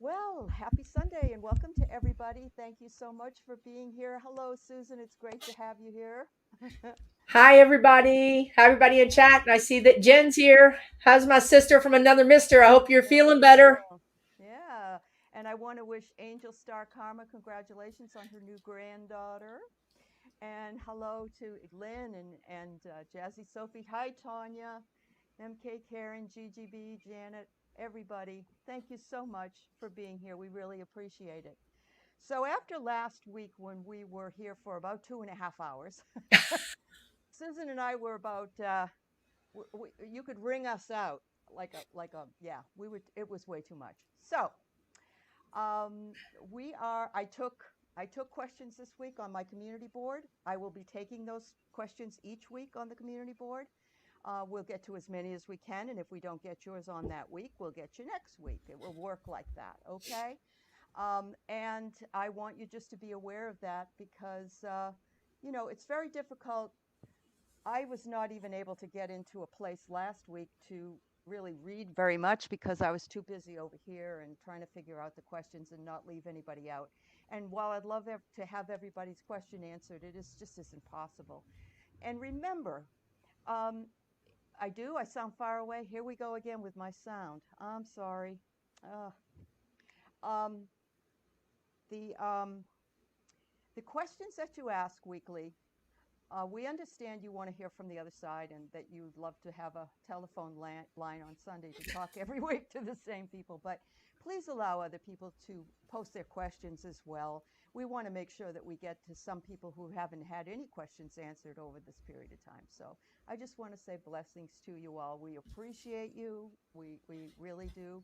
Well, happy Sunday and welcome to everybody. Thank you so much for being here. Hello, Susan. It's great to have you here. Hi, everybody. Hi, everybody in chat. And I see that Jen's here. How's my sister from another mister? I hope you're feeling better. Oh, yeah. And I want to wish Angel Star Karma congratulations on her new granddaughter. And hello to Lynn and Jazzy Sophie. Hi, Tanya, MK Karen, GGB, Janet, everybody. Thank you so much for being here. We really appreciate it. So after last week when we were here for about 2.5 hours, Susan and I were about you could ring us out like a yeah, we would it was way too much. So, um we are I took questions this week on my community board. I will be taking those questions each week on the community board. We'll get to as many as we can, and if we don't get yours on that week, we'll get you next week. It will work like that, okay? And I want you just to be aware of that because, it's very difficult. I was not even able to get into a place last week to really read very much because I was too busy over here and trying to figure out the questions and not leave anybody out. And while I'd love to have everybody's question answered, it is just as impossible. And remember, um, I sound far away. Here we go again with my sound. I'm sorry. Uh, um, the um, the questions that you ask weekly, we understand you want to hear from the other side and that you'd love to have a telephone line on Sunday to talk every week to the same people, but please allow other people to post their questions as well. We want to make sure that we get to some people who haven't had any questions answered over this period of time. So I just want to say blessings to you all. We appreciate you. We really do.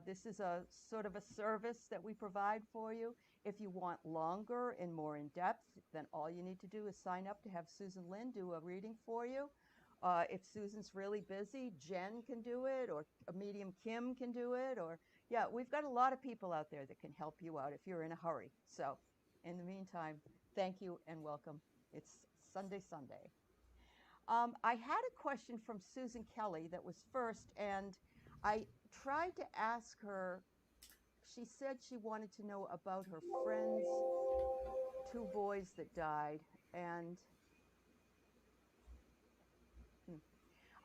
This is a sort of a service that we provide for you. If you want longer and more in depth, then all you need to do is sign up to have Susan Lynn do a reading for you. If Susan's really busy, Jen can do it, or a medium Kim can do it, or yeah, we've got a lot of people out there that can help you out if you're in a hurry. So, in the meantime, thank you and welcome. It's Sunday. I had a question from Susan Kelly that was first, and I tried to ask her. She said she wanted to know about her friend's two boys that died, and hmm,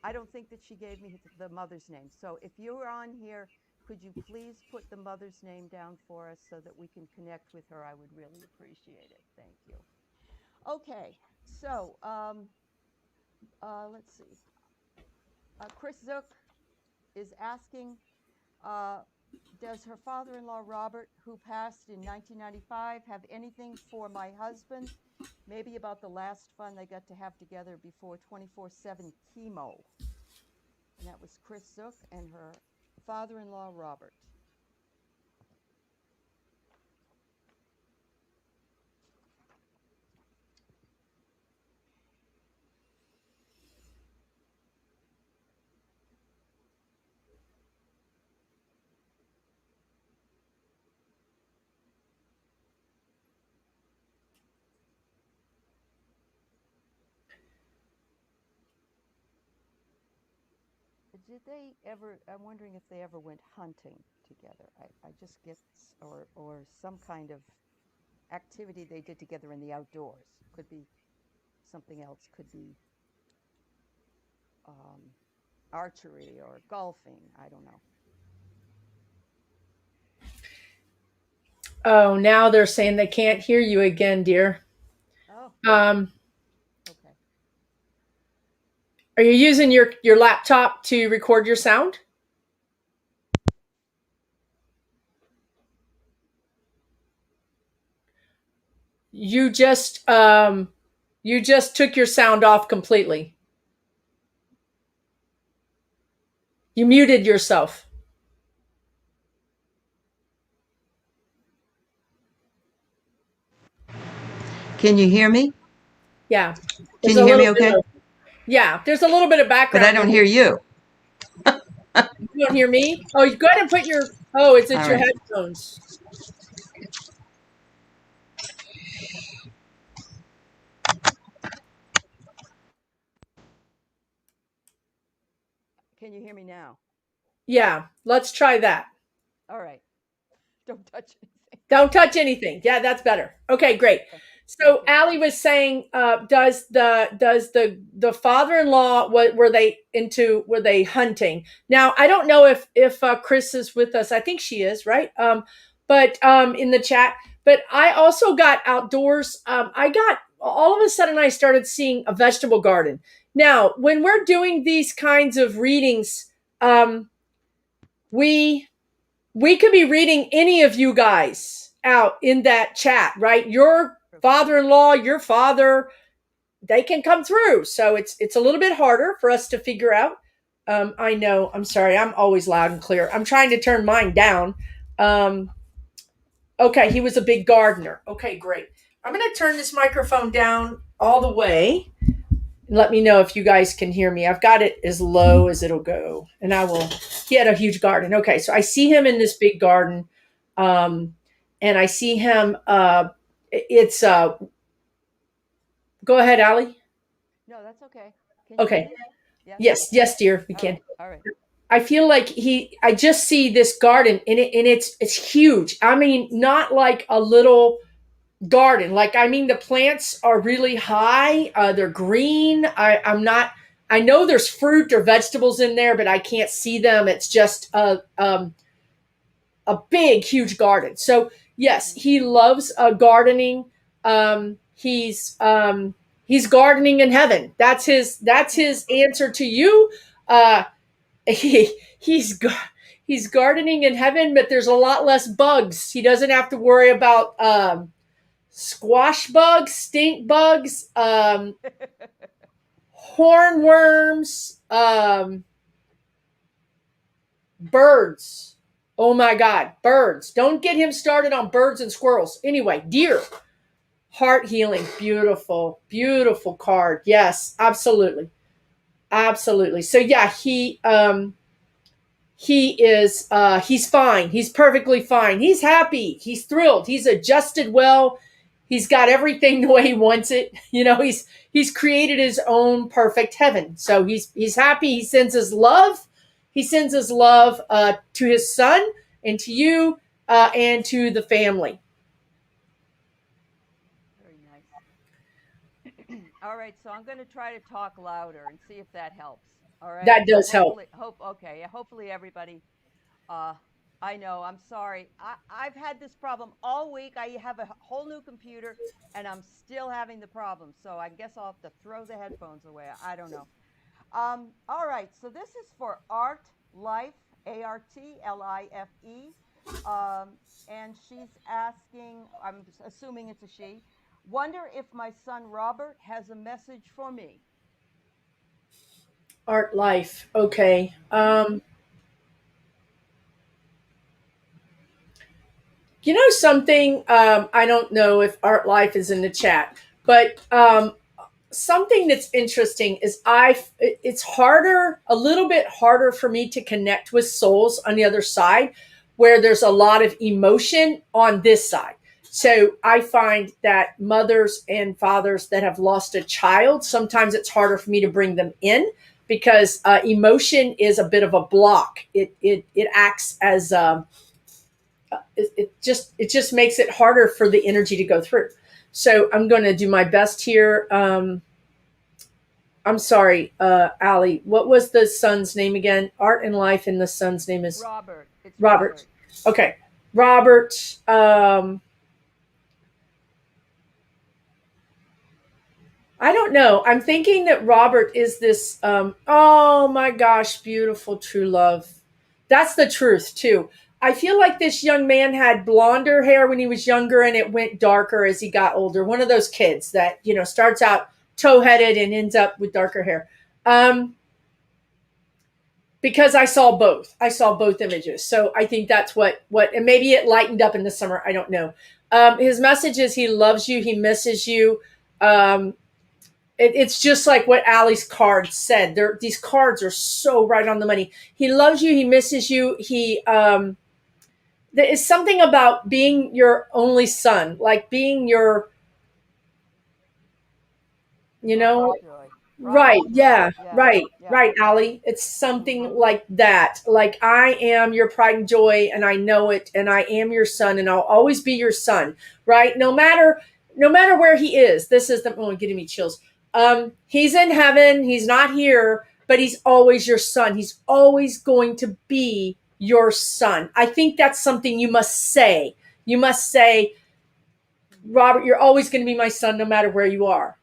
I don't think that she gave me the mother's name. So if you're on here, could you please put the mother's name down for us so that we can connect with her? I would really appreciate it. Thank you. Okay, so let's see. Chris Zook is asking, uh, does her father-in-law Robert, who passed in 1995, have anything for my husband? Maybe about the last fun they got to have together before 24/7 chemo. And that was Chris Zook and her father-in-law Robert. Did they ever? I'm wondering if they ever went hunting together. I just get, or some kind of activity they did together in the outdoors. Could be something else. Could be um, archery or golfing. I don't know. Oh, now they're saying they can't hear you again, dear. Oh, Um, okay. are you using your laptop to record your sound? You just you just took your sound off completely. You muted yourself. Can you hear me? Yeah. There's Can a you hear little me bit okay? of yeah, there's a little bit of But I background don't noise. hear you. You don't hear me? Oh, you go ahead and put your oh, is it All your right. headphones? Can you hear me now? Yeah, let's try that. All right. Don't touch anything. Don't touch anything. Yeah, that's better. Okay, great. Okay. So Thank you. Allie was saying, does the father-in-law, what were they hunting? Now I don't know if Chris is with us. I think she is, right? But in the chat. But I also got outdoors. I got all of a sudden I started seeing a vegetable garden. Now when we're doing these kinds of readings, we we could be reading any of you guys out in that chat, right? Your father-in-law, your father, they can come through. So it's a little bit harder for us to figure out. I know. I'm sorry. I'm always loud and clear. I'm trying to turn mine down. Um, okay, he was a big gardener. Okay, great. I'm going to turn this microphone down all the way. Let me know if you guys can hear me. I've got it as low as it'll go, and I will. He had a huge garden. Okay, so I see him in this big garden, and I see him. It's Go ahead, Allie. No, that's okay. Can you hear Okay. me? Yes. Yes, dear. We All can. right. All right. I feel like I just see this garden, and it's huge. I mean, not like a little garden. Like, I mean, the plants are really high. They're green. I'm not. I know there's fruit or vegetables in there, but I can't see them. It's just a big, huge garden. So yes, he loves gardening. He's gardening in heaven. That's his answer to you. Uh, he, he's he's gardening in heaven, but there's a lot less bugs. He doesn't have to worry about squash bugs, stink bugs, hornworms, birds. Oh my God, birds. Don't get him started on birds and squirrels. Anyway, deer, heart healing. Beautiful, beautiful card. Yes, absolutely. Absolutely. So yeah, he's fine. He's perfectly fine. He's happy. He's thrilled. He's adjusted well. He's got everything the way he wants it. He's created his own perfect heaven. So he's happy. He sends his love. He sends his love to his son and to you and to the family. Very nice. All right. So I'm going to try to talk louder and see if that helps. All right. That So does help. okay. Hopefully everybody. Uh, I know. I'm sorry. I've had this problem all week. I have a whole new computer, and I'm still having the problem. So I guess I'll have to throw the headphones away. I don't know. All right, so this is for Art Life, ARTLIFE. And she's asking, I'm assuming it's a she, wonder if my son Robert has a message for me. Art life. Okay. You know something? I don't know if Art Life is in the chat, but something that's interesting is it's harder, a little bit harder for me to connect with souls on the other side, where there's a lot of emotion on this side. So I find that mothers and fathers that have lost a child, sometimes it's harder for me to bring them in because emotion is a bit of a block. It acts as it just makes it harder for the energy to go through. So I'm going to do my best here. I'm sorry, Allie. What was the son's name again? Art and Life, and the son's name is Robert. It's Robert. Robert. Okay, Robert. I don't know. I'm thinking that Robert is this. Oh my gosh, beautiful true love. That's the truth too. I feel like this young man had blonder hair when he was younger, and it went darker as he got older. One of those kids that starts out toe-headed and ends up with darker hair. Because I saw both. I saw both images. So I think that's what and maybe it lightened up in the summer. I don't know. His message is he loves you. He misses you. It's just like what Allie's card said. These cards are so right on the money. He loves you. He misses you. There is something about being your only son, like being your, you know, Joy. Right. Yeah. Yeah, Right. yeah, Right, Allie. It's something like that. Like, I am your pride and joy, and I know it, and I am your son, and I'll always be your son. Right. No matter where he is. This is the getting me chills. He's in heaven. He's not here, but he's always your son. He's always going to be your son. I think that's something you must say. You must say, Robert, you're always going to be my son no matter where you are.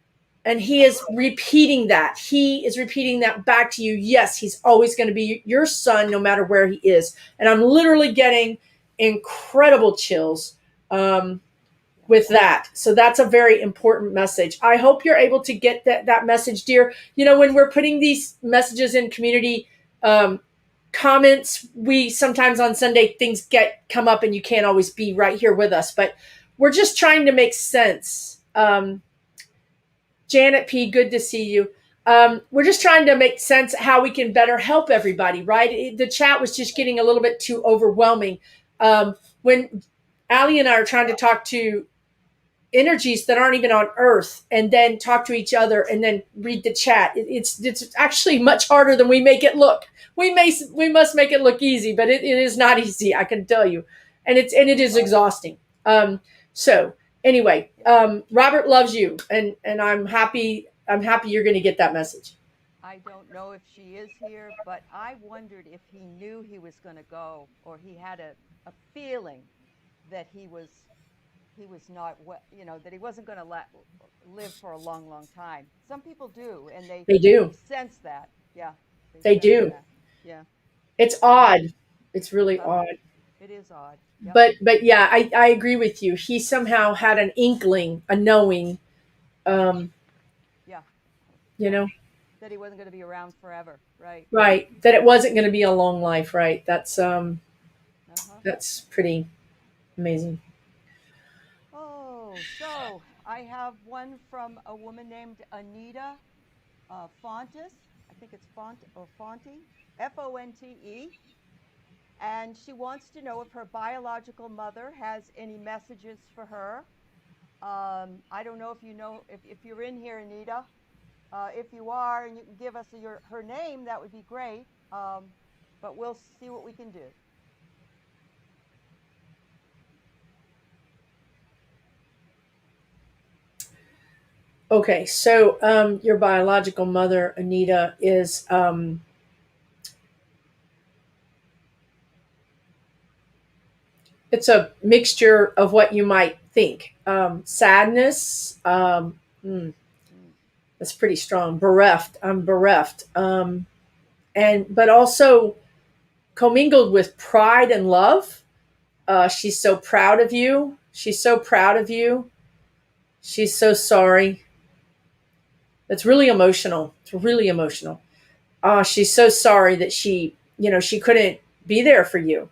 And he is repeating that. He is repeating that back to you. Yes, he's always going to be your son no matter where he is. And I'm literally getting incredible chills with that. So that's a very important message. I hope you're able to get that message, dear. When we're putting these messages in community comments, we sometimes on Sunday things come up and you can't always be right here with us, but we're just trying to make sense. Janet P, good to see you. We're just trying to make sense how we can better help everybody, right? The chat was just getting a little bit too overwhelming. When Allie and I are trying to talk to energies that aren't even on Earth, and then talk to each other, and then read the chat, it's actually much harder than we make it look. We must make it look easy, but it is not easy, I can tell you, and it is exhausting. So anyway, Robert loves you, and I'm happy you're going to get that message. I don't know if she is here, but I wondered if he knew he was going to go, or he had a feeling that he was not that he wasn't going to live for a long, long time. Some people do, and they They they do. sense that. Yeah, they They sense do. that. Yeah. It's So odd. It's really uh, odd. it is odd. Yep. But yeah, I agree with you. He somehow had an inkling, a knowing, um, Yeah. you Yeah. know, That he wasn't going to be around forever. Right. right, that it wasn't going to be a long life, right? Uh huh. That's pretty amazing. Oh, so I have one from a woman named Anita Fontes. I think it's Font or Fonte, Fonte. And she wants to know if her biological mother has any messages for her. I don't know if you know if you're in here, Anita. If you are, and you can give us her name, that would be great. But we'll see what we can do. Okay, so your biological mother, Anita, is it's a mixture of what you might think. Sadness, Mm, that's pretty strong. Bereft, I'm bereft, and but also commingled with pride and love. She's so proud of you. She's so proud of you. She's so sorry. It's really emotional. It's really emotional. She's so sorry that she couldn't be there for you,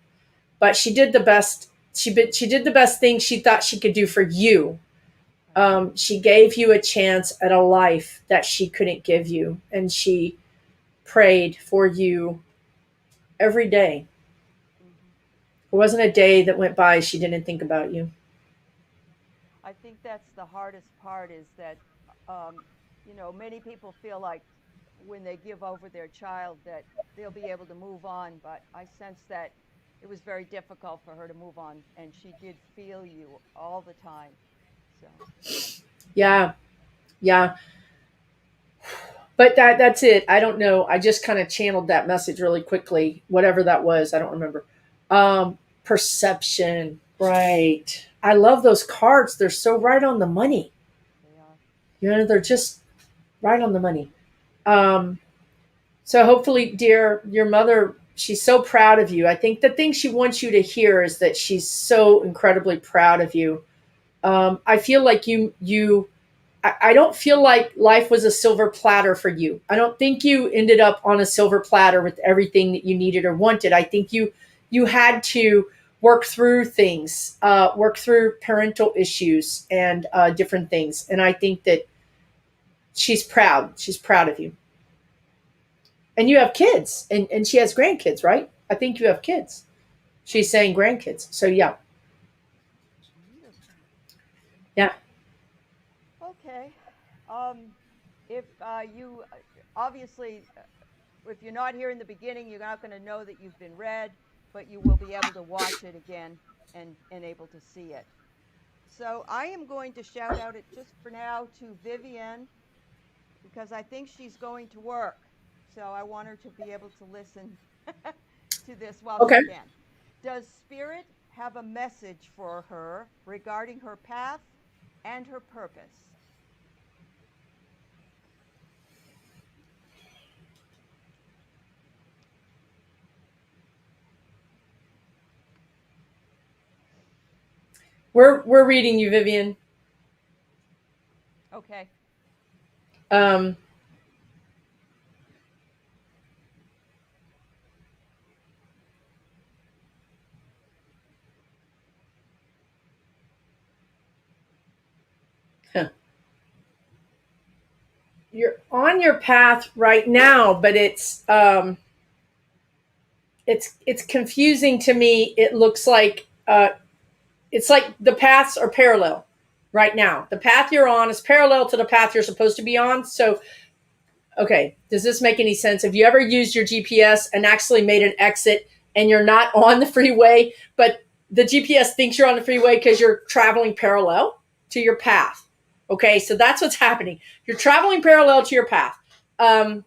but she did the best. She did the best thing she thought she could do for you. right. She gave you a chance at a life that she couldn't give you, and she prayed for you every day. Hmm. There wasn't a day that went by she didn't think about you. I think that's the hardest part is that, um, many people feel like when they give over their child that they'll be able to move on. But I sense that it was very difficult for her to move on, and she did feel you all the time. So, Yeah, yeah. But that's it. I don't know. I just kind of channeled that message really quickly. Whatever that was, I don't remember. Perception. Right. I love those cards. They're so right on the money. they are. They're just right on the money. Um, so hopefully, dear, your mother, she's so proud of you. I think the thing she wants you to hear is that she's so incredibly proud of you. I feel like I don't feel like life was a silver platter for you. I don't think you ended up on a silver platter with everything that you needed or wanted. I think you had to work through things, work through parental issues and different things. And I think that she's proud. She's proud of you. And you have kids, and she has grandkids, right? I think you have kids. She's saying grandkids. So yeah, Beautiful. yeah. Okay. Um, if you obviously, if you're not here in the beginning, you're not going to know that you've been read, but you will be able to watch it again and able to see it. So I am going to shout out it just for now to Vivienne because I think she's going to work. So I want her to be able to listen to this while she Okay. can. Does Spirit have a message for her regarding her path and her purpose? We're reading you, Vivienne. Okay. Um, huh. You're on your path right now, but it's confusing to me. It looks like it's like the paths are parallel right now. The path you're on is parallel to the path you're supposed to be on. So, okay, does this make any sense? Have you ever used your GPS and actually made an exit and you're not on the freeway, but the GPS thinks you're on the freeway because you're traveling parallel to your path? Okay, so that's what's happening. You're traveling parallel to your path. Um,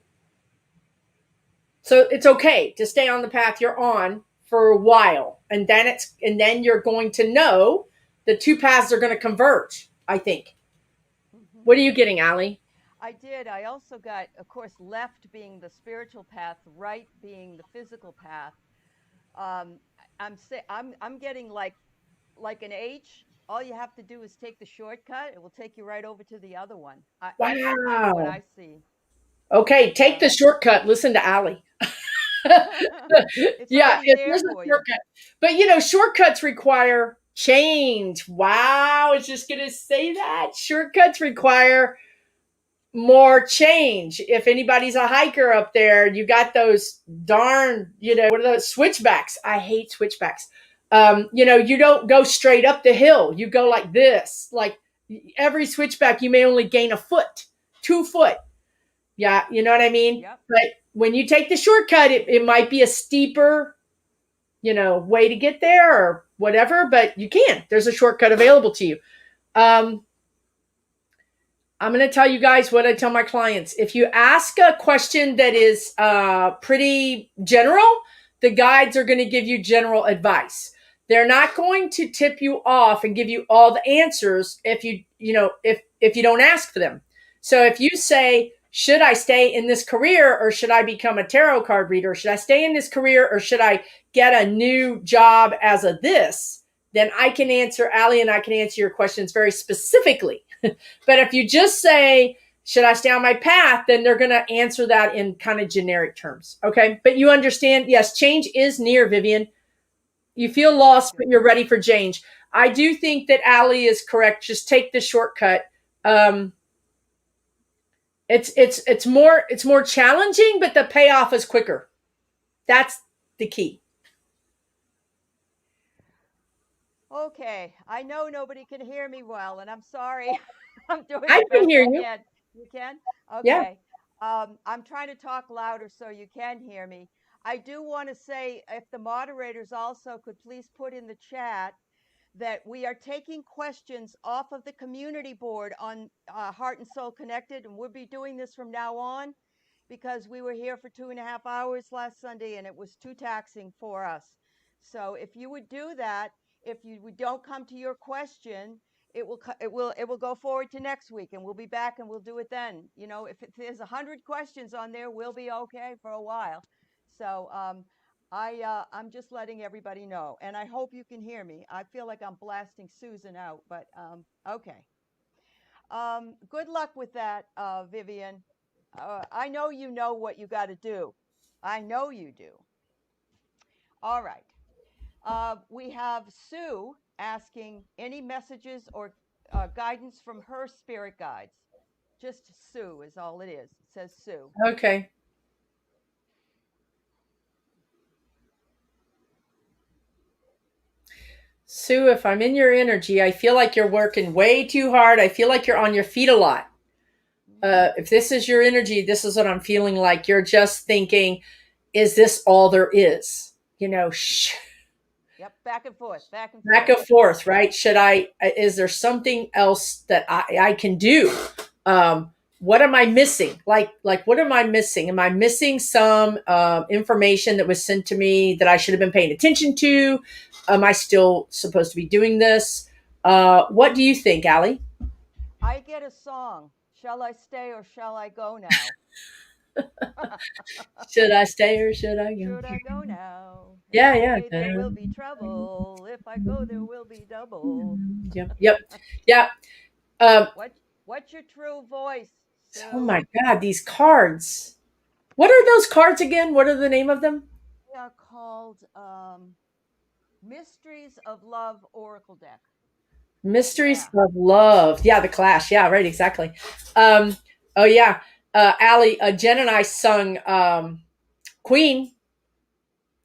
so it's okay to stay on the path you're on for a while, and then you're going to know the two paths are going to converge. I think. Hmm. What are you getting, Allie? I did. I also got, of course, left being the spiritual path, right being the physical path. Um, I'm getting like an H. All you have to do is take the shortcut. It will take you right over to the other one. That's kind of what Wow. I see. Okay, take So the shortcut. Listen to Allie. it's Yeah, already if there there's a for you. shortcut. But shortcuts require change. Wow, I was just gonna say that. Shortcuts require more change. If anybody's a hiker up there, you got those darn, what are those switchbacks? I hate switchbacks. You don't go straight up the hill. You go like this. Like every switchback, you may only gain a foot, 2 foot. Yeah, you know what I mean? Yep. But when you take the shortcut, it might be a steeper, way to get there or whatever, but you can. There's a shortcut available to you. Um, I'm going to tell you guys what I tell my clients. If you ask a question that is pretty general, the guides are going to give you general advice. They're not going to tip you off and give you all the answers if you don't ask for them. So if you say, should I stay in this career or should I become a tarot card reader? Should I stay in this career or should I get a new job as a this? Then I can answer, Allie and I can answer your questions very specifically. But if you just say, should I stay on my path? Then they're going to answer that in kind of generic terms. Okay. But you understand, yes, change is near, Vivienne. You feel Okay, lost, but good. you're ready for change. I do think that Allie is correct. Just take the shortcut. Um, it's more challenging, but the payoff is quicker. That's the key. Okay. I know nobody can hear me well, and I'm sorry. I'm doing I the can best hear I you. can. You can? Yeah. Okay. I'm trying to talk louder so you can hear me. I do want to say if the moderators also could please put in the chat that we are taking questions off of the community board on Heart and Soul Connected, and we'll be doing this from now on because we were here for 2.5 hours last Sunday and it was too taxing for us. So if you would do that, if you don't come to your question, it will go forward to next week and we'll be back and we'll do it then. If there's 100 questions on there, we'll be okay for a while. So I'm just letting everybody know, and I hope you can hear me. I feel like I'm blasting Susan out, but okay. Good luck with that, Vivienne. I know you know what you got to do. I know you do. All right. We have Sue asking any messages or guidance from her spirit guides. Just Sue is all it is. It says Sue. Okay. Sue, if I'm in your energy, I feel like you're working way too hard. I feel like you're on your feet a lot. If this is your energy, this is what I'm feeling like. You're just thinking, is this all there is? Yep. Back and forth, back and Back forth. and forth, right? Is there something else that I can do? What am I missing? What am I missing? Am I missing some information that was sent to me that I should have been paying attention to? Am I still supposed to be doing this? What do you think, Allie? I get a song. Shall I stay or shall I go now? Should I stay or should I go? Should I go now? If Yeah, I yeah. stay, there will be trouble. If I go, there will be double. Yep, yep, yeah. Um, What's your true voice, oh Sue? my God, these cards. What are those cards again? What are the name of them? They are called Mysteries of Love Oracle Deck. Mysteries Yeah. of Love. Yeah, the Clash. Yeah, right, exactly. Oh yeah. Allie, Jen and I sung Queen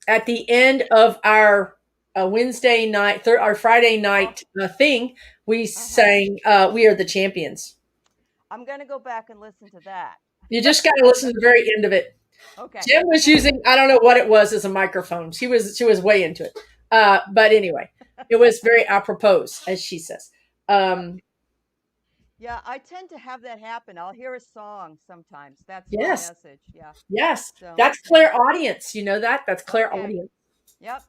at the end of our Wednesday night, our Friday night thing. We sang We Are the Champions. I'm going to go back and listen to that. You just got to listen to the very end of it. Okay. Jen was using, I don't know what it was as a microphone. She was way into it. But anyway, it was very apropos, as she says. Yeah, I tend to have that happen. I'll hear a song sometimes. That's my Yes. message. Yeah. Yes. So, That's clairaudience. You know that? That's clairaudience. Yep.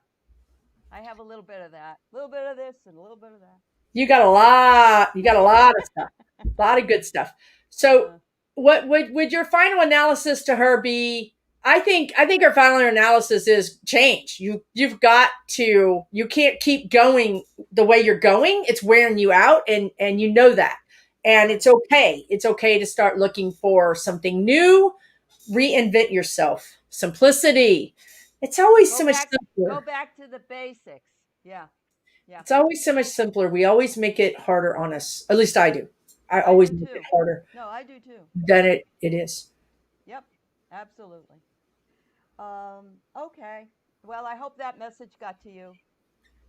I have a little bit of that. A little bit of this and a little bit of that. You got a lot. You got a lot of stuff. A lot of good stuff. So what would your final analysis to her be? I think her final analysis is change. You've got to, you can't keep going the way you're going. It's wearing you out, and you know that. And it's okay. It's okay to start looking for something new, reinvent yourself. Simplicity. It's always so much simpler. Go back to the basics. Yeah. Yeah. It's always so much simpler. We always make it harder on us. At least I do. I always make it harder. No, I do too. Than it is. Yep. Absolutely. Okay. Well, I hope that message got to you.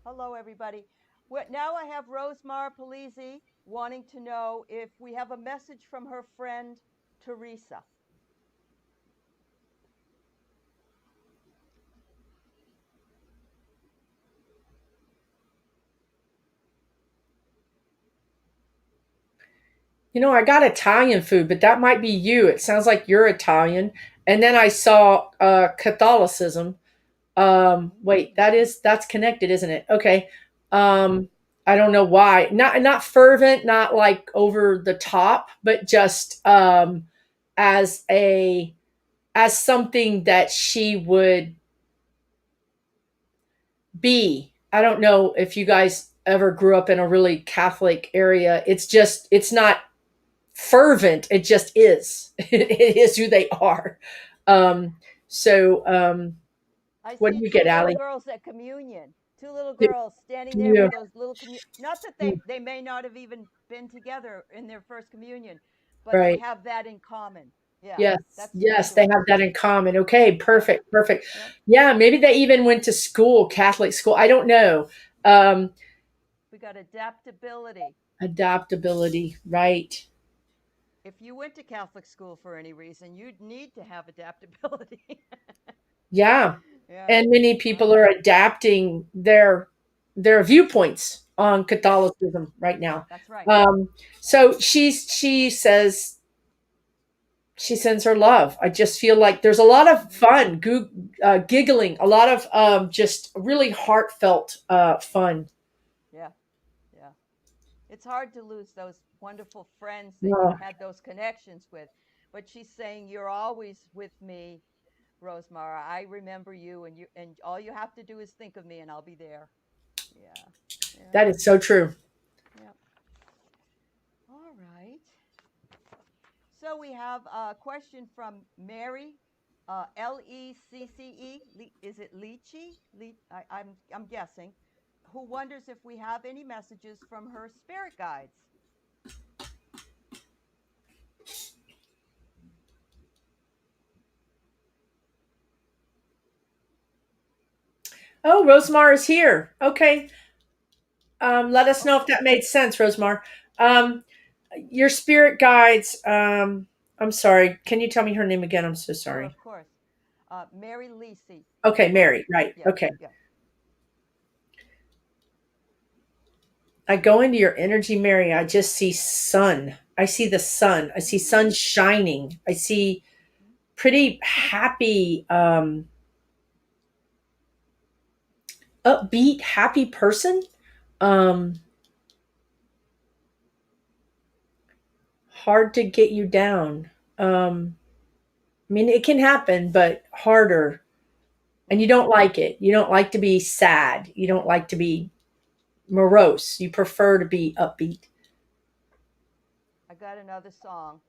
Hello, everybody. Now I have Rosemary Polizzi wanting to know if we have a message from her friend, Teresa. You know, I got Italian food, but that might be you. It sounds like you're Italian. And then I saw Catholicism. Wait, that's connected, isn't it? Okay. I don't know why. Not fervent, not like over the top, but just as something that she would be. I don't know if you guys ever grew up in a really Catholic area. It's not fervent. It just is. It is who they are. What do you get, Allie? Girls at communion. Two little girls standing there with those little not that they may not have even been together in their first communion, but they have that in common. Yeah. Yes, they have that in common. Okay, perfect. Yeah, maybe they even went to school, Catholic school. I don't know. We got adaptability. Adaptability, right. If you went to Catholic school for any reason, you'd need to have adaptability. Yeah. And many people are adapting their viewpoints on Catholicism right now. That's right. So she says she sends her love. I just feel like there's a lot of fun, giggling, a lot of just really heartfelt fun. Yeah. It's hard to lose those wonderful friends that you had those connections with. But she's saying, you're always with me, Rosemary. I remember you, and all you have to do is think of me, and I'll be there. Yeah. That is so true. Yep. All right. So we have a question from Mary, Lecce. Is it Lychee? I'm guessing. Who wonders if we have any messages from her spirit guides. Oh, Rosemar is here. Okay. Let us know if that made sense, Rosemar. Your spirit guides, I'm sorry. Can you tell me her name again? I'm so Sure, sorry. of course. Mary Lisi. Okay, Mary. Right. Yeah, Okay. yeah. I go into your energy, Mary. I just see sun. I see the sun. I see sun Mm-hmm. shining. I see pretty happy, upbeat, happy person. Um, hard to get you down. I mean, it can happen, but harder. And you Mm-hmm. don't like it. You don't like to be sad. You don't like to be morose. You prefer to be upbeat. I got another song.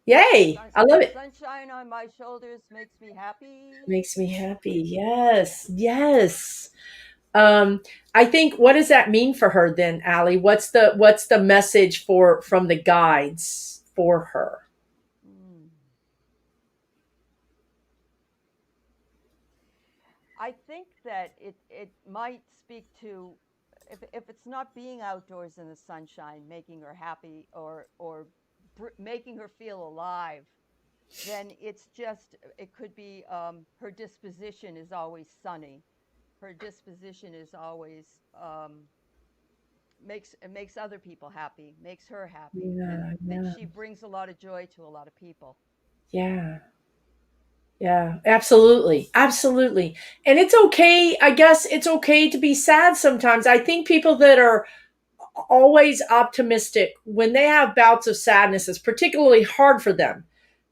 Yay! Sun, I love it. sunshine on my shoulders makes me happy. Makes me happy. Yes. Yes. Um, I think what does that mean for her then, Allie? What's the message for from the guides for her? Mm. I think that it might speak to if it's not being outdoors in the sunshine, making her happy or making her feel alive, then it's just it could be her disposition is always sunny. Her disposition is always makes other people happy, makes her happy, and Yeah, that yeah, she brings a lot of joy to a lot of people. yeah. Yeah, absolutely. Absolutely. And it's okay. I guess it's okay to be sad sometimes. I think people that are always optimistic when they have bouts of sadness is particularly hard for them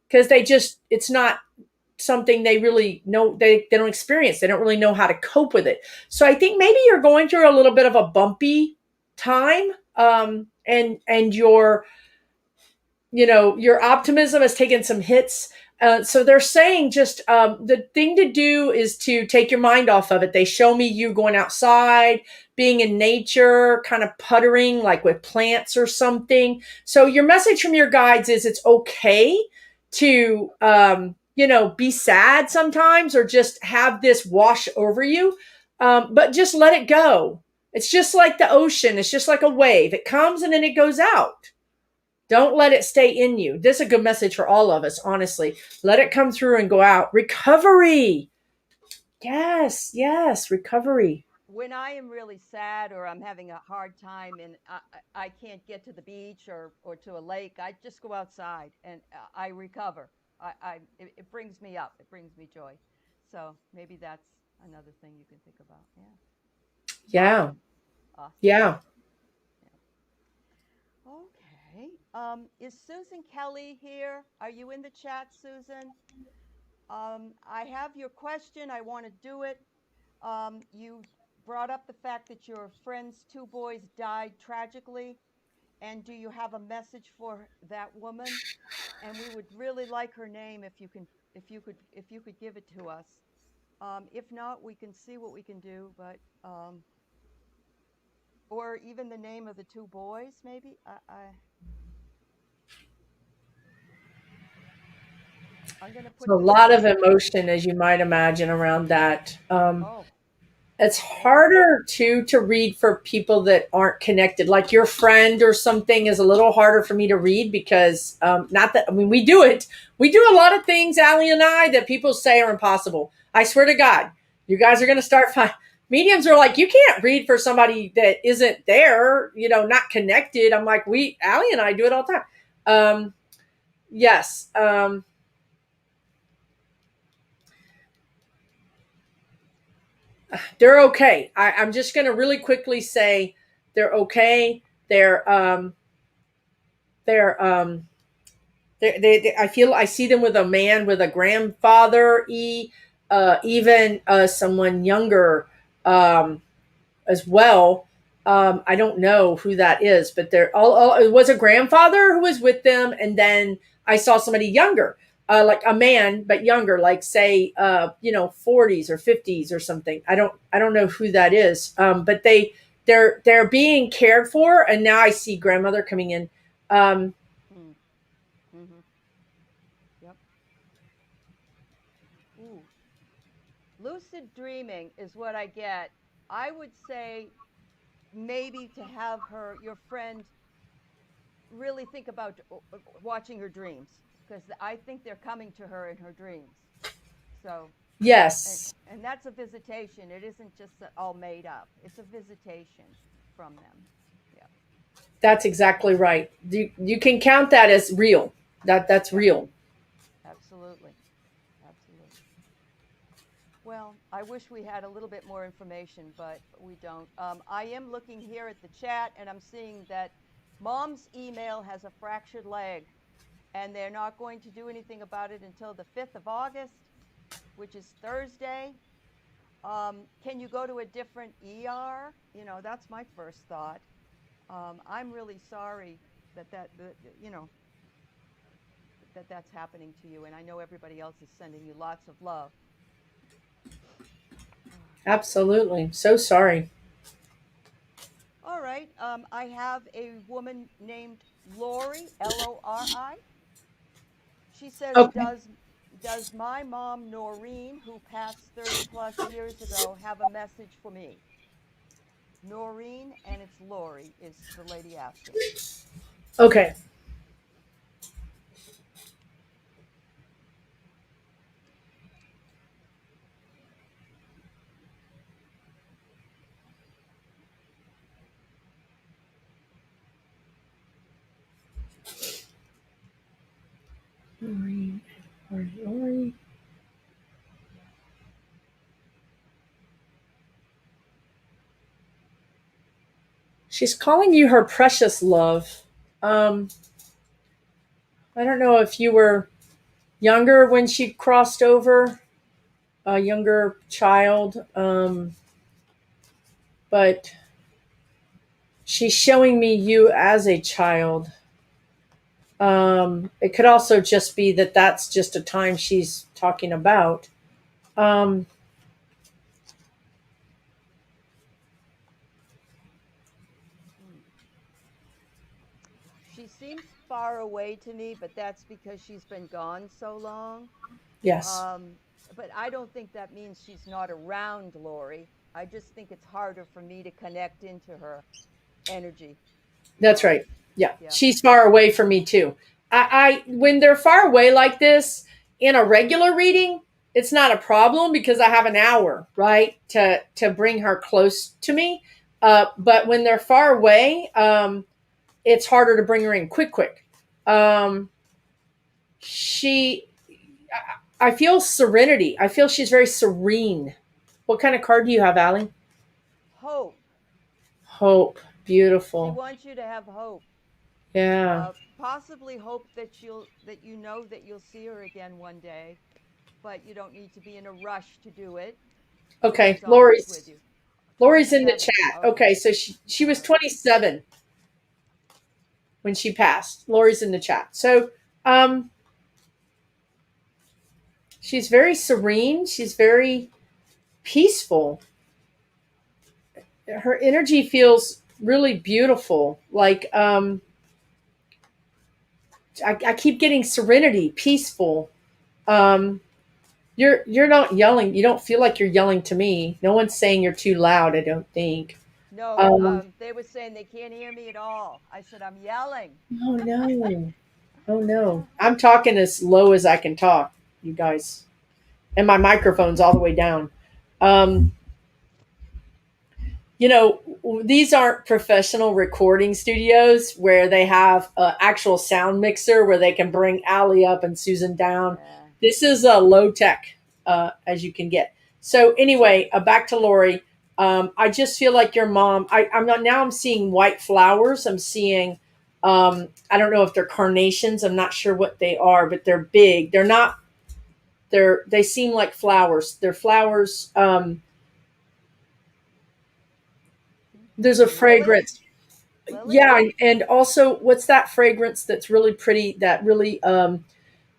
because it's not something they really know they don't experience. They don't really know how to cope with it. So I think maybe you're going through a little bit of a bumpy time and your optimism has taken some hits. So they're saying just the thing to do is to take your mind off of it. They show me you going outside, being in nature, kind of puttering like with plants or something. So your message from your guides is it's okay to, be sad sometimes or just have this wash over you, but just let it go. It's just like the ocean. It's just like a wave. It comes and then it goes out. Don't let it stay in you. This is a good message for all of us, honestly. Let it come through and go out. Recovery. Yes, yes, recovery. When I am really sad or I'm having a hard time and I can't get to the beach or to a lake, I just go outside and I recover. It brings me up. It brings me joy. So maybe that's another thing you can think about. Yeah. Yeah, Awesome. Awesome. yeah. Yeah. Okay. Is Susan Kelly here? Are you in the chat, Susan? I have your question. I want to do it. You brought up the fact that your friend's two boys died tragically. And do you have a message for that woman? And we would really like her name if you could give it to us. If not, we can see what we can do. But or even the name of the two boys, maybe. I'm going to So a put this lot in of the. emotion, as you might imagine, around that. Oh, It's yeah. harder to read for people that aren't connected. Like your friend or something is a little harder for me to read because not that I mean we do a lot of things, Allie and I, that people say are impossible. I swear to God, you guys are going to start mediums are like you can't read for somebody that isn't there, not connected. I'm like Allie and I do it all the time. Yes. They're okay. I'm just going to really quickly say they're okay. They're I feel I see them with a man with a grandfather, even someone younger as well. I don't know who that is, but it was a grandfather who was with them, and then I saw somebody younger, like a man but younger, like say 40s or 50s or something. I don't know who that is, but they're being cared for, and now I see grandmother coming in. Um, Mm, mm-hmm. Yep. Ooh, lucid dreaming is what I get. I would say maybe to have your friend really think about watching her dreams. because I think they're coming to her in her dreams. So, and, Yes, and that's a visitation. It isn't just all made up. It's a visitation from them. Yeah, that's exactly right. You can count that as real. That's yeah, real. absolutely, absolutely. Well, I wish we had a little bit more information, but we don't. I am looking here at the chat, and I'm seeing that Mom's email has a fractured leg, and they're not going to do anything about it until the 5th of August, which is Thursday. Can you go to a different ER? That's my first thought. I'm really sorry that's happening to you, and I know everybody else is sending you lots of love. Absolutely. So sorry. All right. I have a woman named Laurie, Lori. She says, Okay. does my mom, Noreen, who passed 30 plus years ago, have a message for me? Noreen, and it's Laurie, is the lady asking. Okay. Lori, Lori. She's calling you her precious love. Um, I don't know if you were younger when she crossed over, a younger child, but she's showing me you as a child. It could also just be that that's just a time she's talking about. Um, Hmm. She seems far away to me, but that's because she's been gone so long. yes, Um, but I don't think that means she's not around Lori. I just think it's harder for me to connect into her energy. that's right. Yeah, Yeah. she's far away from me too. I when they're far away like this in a regular reading, it's not a problem because I have an hour, right, to bring her close to me. But when they're far away, it's harder to bring her in quick. Um, she, I feel serenity. I feel she's very serene. What kind of card do you have, Allie? Hope. Hope. She Beautiful. wants you to have hope. Yeah. Possibly hope that you'll see her again one day, but you don't need to be in a rush to do it because Okay. she's always with you. Lori's in the 27. chat. Okay. Okay, so she All was right. 27 when she passed. Lori's in the chat. So um she's very serene, she's very peaceful. Her energy feels really beautiful. Like I keep getting serenity, peaceful. Um you're not yelling. You don't feel like you're yelling to me. No one's saying you're too loud, I don't think. No, Um they were saying they can't hear me at all. I said I'm yelling. oh no. Oh no. I'm talking as low as I can talk, you guys. And my microphone's all the way down. Um, these aren't professional recording studios where they have an actual sound mixer where they can bring Allie up and Susan down. Yeah. This is a low tech as you can get. So anyway, back to Lori. I just feel like your mom. I'm not now. I'm seeing white flowers. I'm seeing. I don't know if they're carnations. I'm not sure what they are, but they're big. They're not. They seem like flowers. They're flowers. There's a Lily? fragrance. Lily? Yeah, and also what's that fragrance that's really pretty, that really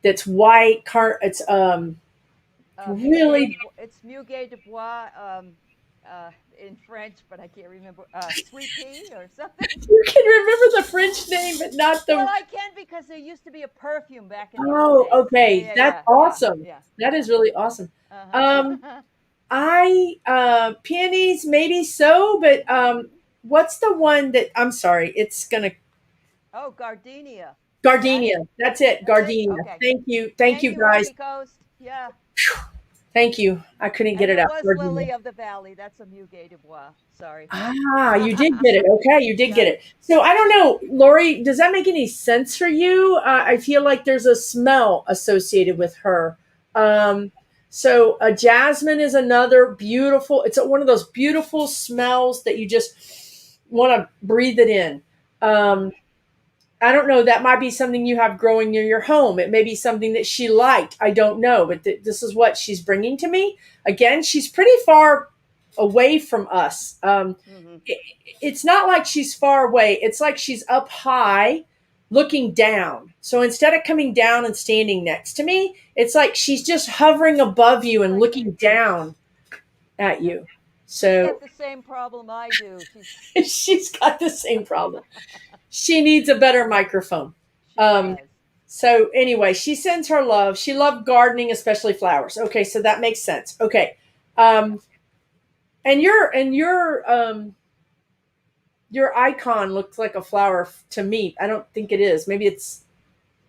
that's white car it's really It's Muguet de Bois in French, but I can't remember. Sweet pea or something. you can remember the French name but not Well, the. I can because there used to be a perfume back in the old Oh, days. Yeah, okay. yeah, That's yeah, yeah, awesome. yeah, That yeah. is really awesome. Um Uh-huh. I peonies maybe so, but what's the one that I'm sorry, it's gonna Oh, gardenia. That Gardenia. it? That's it. That's it? Gardenia. Okay. Thank you. Thank Thank you, you, guys. Rocky Coast. Yeah. Thank you. I couldn't get And it it out. was Gardenia. Lily of the Valley. That's a Muguet de Bois. Sorry. Ah, you did get it. Okay, you did Yeah. get it. So I don't know, Laurie, does that make any sense for you? I feel like there's a smell associated with her. Um, so jasmine is another beautiful. It's one of those beautiful smells that you just want to breathe it in. Mm, Um, I don't know. That might be something you have growing near your home. It may be something that she liked. I don't know, but this is what she's bringing to me. Again, she's pretty far away from us. hmm It, it's not like she's far away. It's like she's up high, looking down. So instead of coming down and standing next to me, it's like she's just hovering above you and Like looking down at yeah. you. She's So got the same problem I do. she's got the same problem. She needs a better microphone. She Um, does. so anyway, she sends her love. She loved gardening, especially flowers. Okay, so that makes sense. Okay. Yeah. Um, and your icon looks like a flower to me. I don't think it is. Maybe it's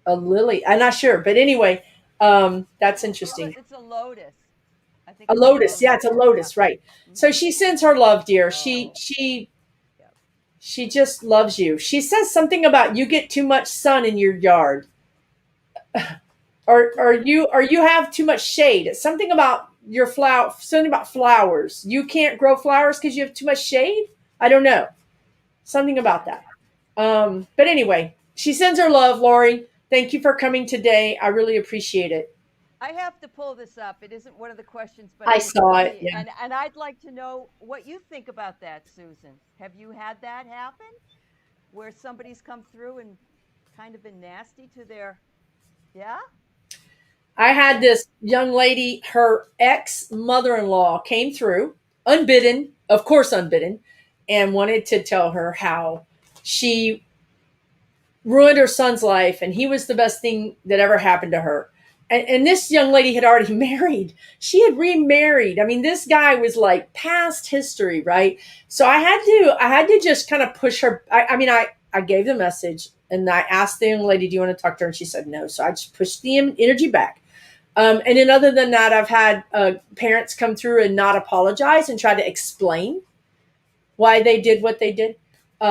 a lily. I'm not sure. But anyway, that's interesting. It's a lotus. I think A it's a lotus. Yeah, lotus. it's a Yeah. lotus, right. So hmm she sends her love, dear. She Oh. she Yeah. she just loves you. She says something about you get too much sun in your yard. Or you have too much shade. It's something about your flower, something about flowers. You can't grow flowers because you have too much shade. I don't know. Something about that. But anyway, she sends her love, Laurie. Thank you for coming today. I really appreciate it. I have to pull this up. It isn't one of the questions, but I it was saw it. funny. Yeah. And I'd like to know what you think about that, Susan. Have you had that happen where somebody's come through and kind of been nasty to their, yeah? I had Yeah. this young lady, her ex mother in law came through, unbidden, of course, unbidden, and wanted to tell her how she ruined her son's life and he was the best thing that ever happened to her. And this young lady had already married. She had remarried. I mean, this guy was like past history, right? So I had to just kind of push her. I gave the message and I asked the young lady, do you want to talk to her? And she said no. So I just pushed the energy back. And then other than that, I've had parents come through and not apologize and try to explain why they did what they did.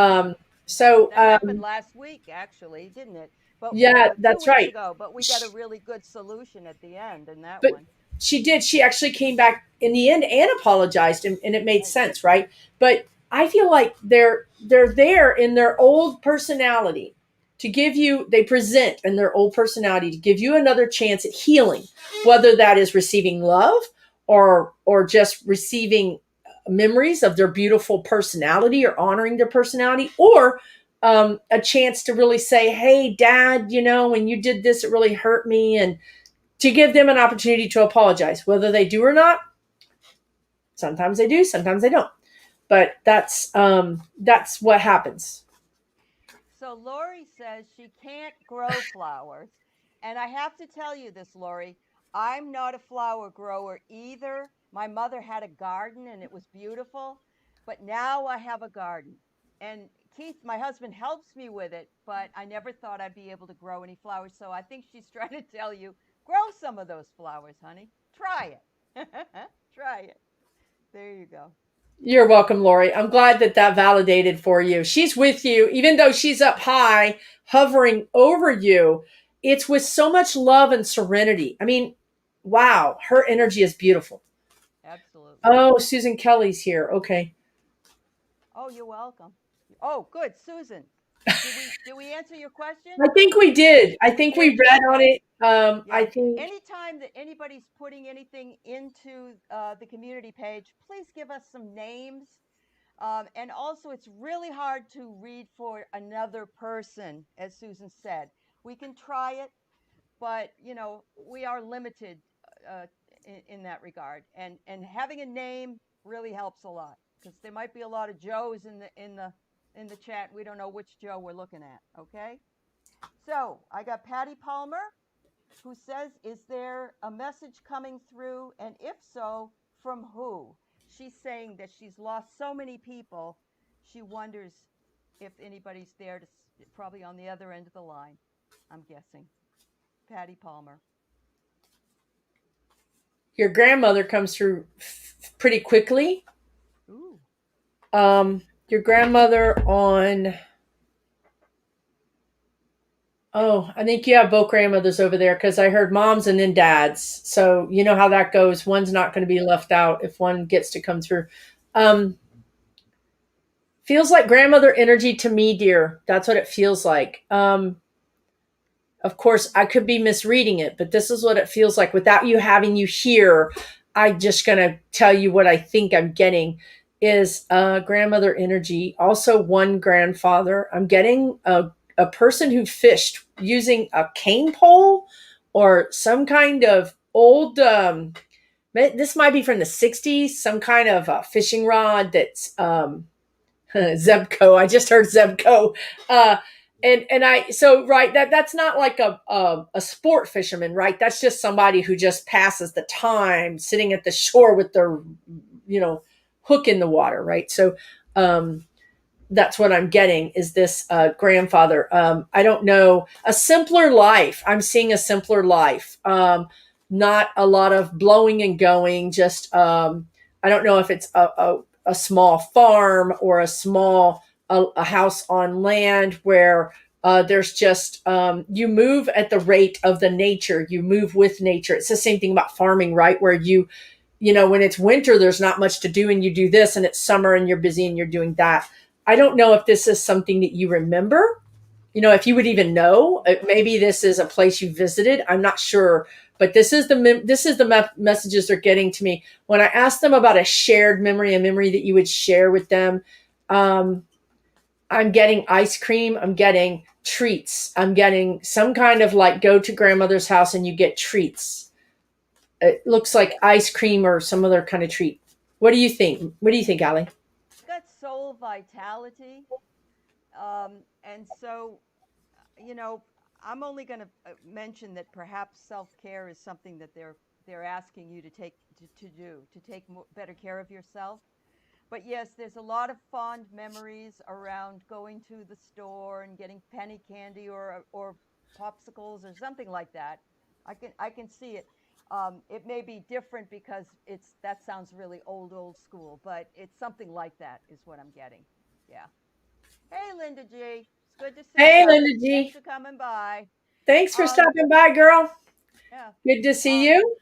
Yeah. Um, so That happened um, last week, actually, didn't it? But yeah, two that's weeks right. ago, but we got a really good solution at the end in that But one. she did. She actually came back in the end and apologized, and it made Right. sense, right? But I feel like they're there in their old personality to give you. They present in their old personality to give you another chance at healing, whether that is receiving love or just receiving memories of their beautiful personality or honoring their personality or a chance to really say, hey dad, when you did this it really hurt me, and to give them an opportunity to apologize. Whether they do or not, sometimes they do, sometimes they don't. But that's what happens. So Lori says she can't grow flowers. And I have to tell you this, Lori, I'm not a flower grower either. My mother had a garden and it was beautiful, but now I have a garden. And Keith, my husband, helps me with it, but I never thought I'd be able to grow any flowers. So I think she's trying to tell you grow some of those flowers, honey. Try it. Try it. There you go. You're welcome, Lori. I'm glad that validated for you. She's with you, even though she's up high, hovering over you. It's with so much love and serenity. I mean, wow, her energy is beautiful. Absolutely. Oh, Susan Kelly's here. Okay. Oh, you're welcome. Oh, good, Susan. Did we answer your question? I think we did. I We think we did? read on Okay. it. I Yeah. think Anytime that anybody's putting anything into the community page, please give us some names. And also, it's really hard to read for another person, as Susan said. We can try it, but we are limited uh, in that regard. And having a name really helps a lot because there might be a lot of Joes in the chat. We don't know which Joe we're looking at. Okay. So I got Patty Palmer who says, is there a message coming through? And if so, from who? She's saying that she's lost so many people. She wonders if anybody's there, probably on the other end of the line. I'm guessing. Patty Palmer. Your grandmother comes through pretty quickly. Ooh. Your grandmother on. Oh, I think you have both grandmothers over there because I heard moms and then dads. So you know how that goes. One's not going to be left out if one gets to come through. Um, Feels like grandmother energy to me, dear. That's what it feels like. Of course, I could be misreading it, but this is what it feels like. Without you having you here, I'm just going to tell you what I think I'm getting is grandmother energy. Also, one grandfather. I'm getting a person who fished using a cane pole or some kind of old, this might be from the 60s, some kind of fishing rod that's Zebco. I just heard Zebco. And I so right that's not like a sport fisherman, right? That's just somebody who just passes the time sitting at the shore with their hook in the water, right? So that's what I'm getting is this grandfather. I don't know, a simpler life. I'm seeing a simpler life. Not a lot of blowing and going. Just I don't know if it's a small farm or a house on land where there's just you move at the rate of the nature. You move with nature. It's the same thing about farming, right? Where when it's winter, there's not much to do and you do this, and it's summer and you're busy and you're doing that. I don't know if this is something that you remember, if you would even know. Maybe this is a place you visited. I'm not sure, but this is the messages they're getting to me when I ask them about a shared memory, a memory that you would share with them. I'm getting ice cream. I'm getting treats. I'm getting some kind of like go to grandmother's house and you get treats. It looks like ice cream or some other kind of treat. What do you think? What do you think, Allie? Got soul vitality. And so, you know, I'm only going to mention that perhaps self-care is something that they're asking you to take better care of yourself. But yes, there's a lot of fond memories around going to the store and getting penny candy or popsicles or something like that. I can see it. It may be different because that sounds really old school, but it's something like that is what I'm getting. Yeah. Hey, Linda G. It's good to see Hey, you. Linda Thanks G. for coming by. Thanks for Um, stopping by, girl. yeah. Good to see Um, you.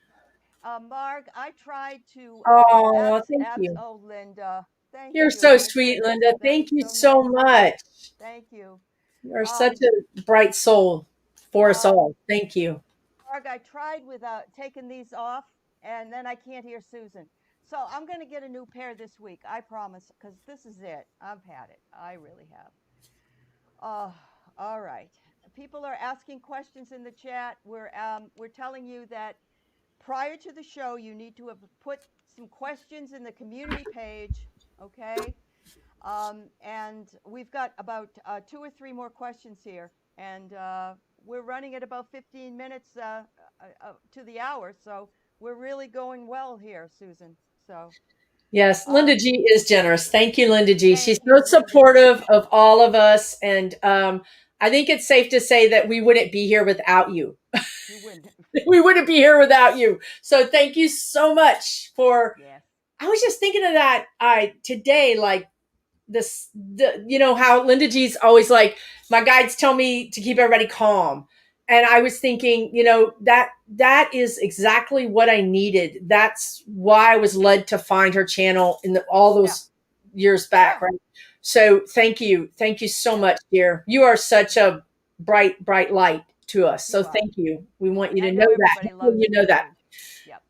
Mark, I tried to Oh, thank you. oh, Linda, thank You're you. so I sweet, tried. Linda. That's Thank you so so nice of you. much. Thank you. You're such Um, a bright soul for us um, all. Thank you. Mark, I tried without taking these off, and then I can't hear Susan. So I'm going to get a new pair this week. I promise, because this is it. I've had it. I really have. Oh, all right. People are asking questions in the chat. We're telling you that prior to the show, you need to have put some questions in the community page. Okay. And we've got about 2 or 3 more questions here, and we're running at about 15 minutes to the hour, so we're really going well here, Susan. So, Yes, Linda um, G is generous. Thank you, Linda G. She's thank so you, Linda G. supportive of all of us. And I think it's safe to say that we wouldn't be here without you. You win. We wouldn't be here without you. So thank you so much for. Yes. I was just thinking of that today, like how Linda G's always like, my guides tell me to keep everybody calm. And I was thinking, that is exactly what I needed. That's why I was led to find her channel all Yeah. those years back, Yeah. right? So thank you. Thank you so Yeah. much, dear. You are such a bright, bright light to us. So You are. thank you. We You are. want And you I to know know that. everybody Hopefully loves you you know that. too. Yep.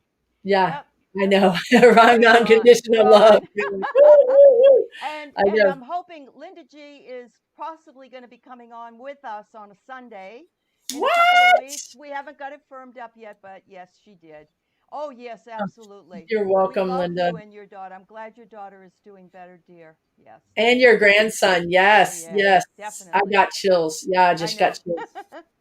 Yeah, Yep. I Yep. know. Rhyme Ron. unconditional love. Ron. You're like, woo, woo, woo. and I and know. I'm hoping Linda G is possibly going to be coming on with us on a Sunday in a couple of What? weeks. We haven't got it firmed up yet, but yes, she did. Oh, yes, absolutely. You're We welcome, love Linda. you and your daughter. I'm glad your daughter is doing better, dear. Yes. And your Yes. grandson. Oh, Yes, yes, yes. I definitely. got chills. Yeah, I I just got know. chills.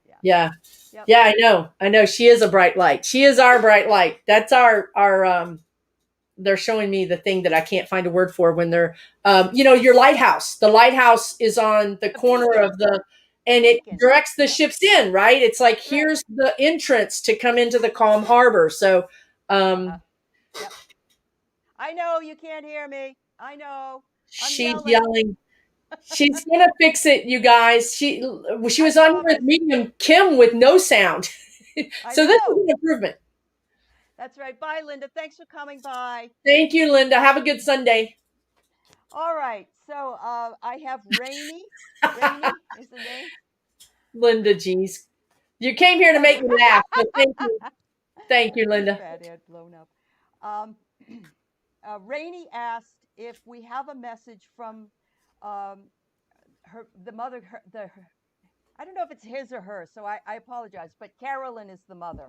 Yeah. Yeah. Yep. Yeah, I know. I know. She is a bright light. She is our bright light. That's our they're showing me the thing that I can't find a word for when they're your lighthouse. The lighthouse is on the A corner beacon. of the and it Bacon. directs the Yeah. ships in, right? It's like, Right. here's the entrance to come into the calm harbor. So, Uh-huh. Yep. I know you can't hear me. I know. I'm she's yelling. yelling. She's gonna fix it, you guys. She I was on with promise. medium Kim with no sound. I So this is know. an improvement. That's right. Bye, Linda. Thanks for coming by. Thank you, Linda. Have a good Sunday. All right. So I have Rainy. Rainy is the name. Linda, geez. You came here to make me laugh. So thank you. Thank you, Your Linda. fat head blown up. Um, Rainey asked if we have a message from um, the mother, I don't know if it's his or her, so I apologize, but Carolyn is the mother.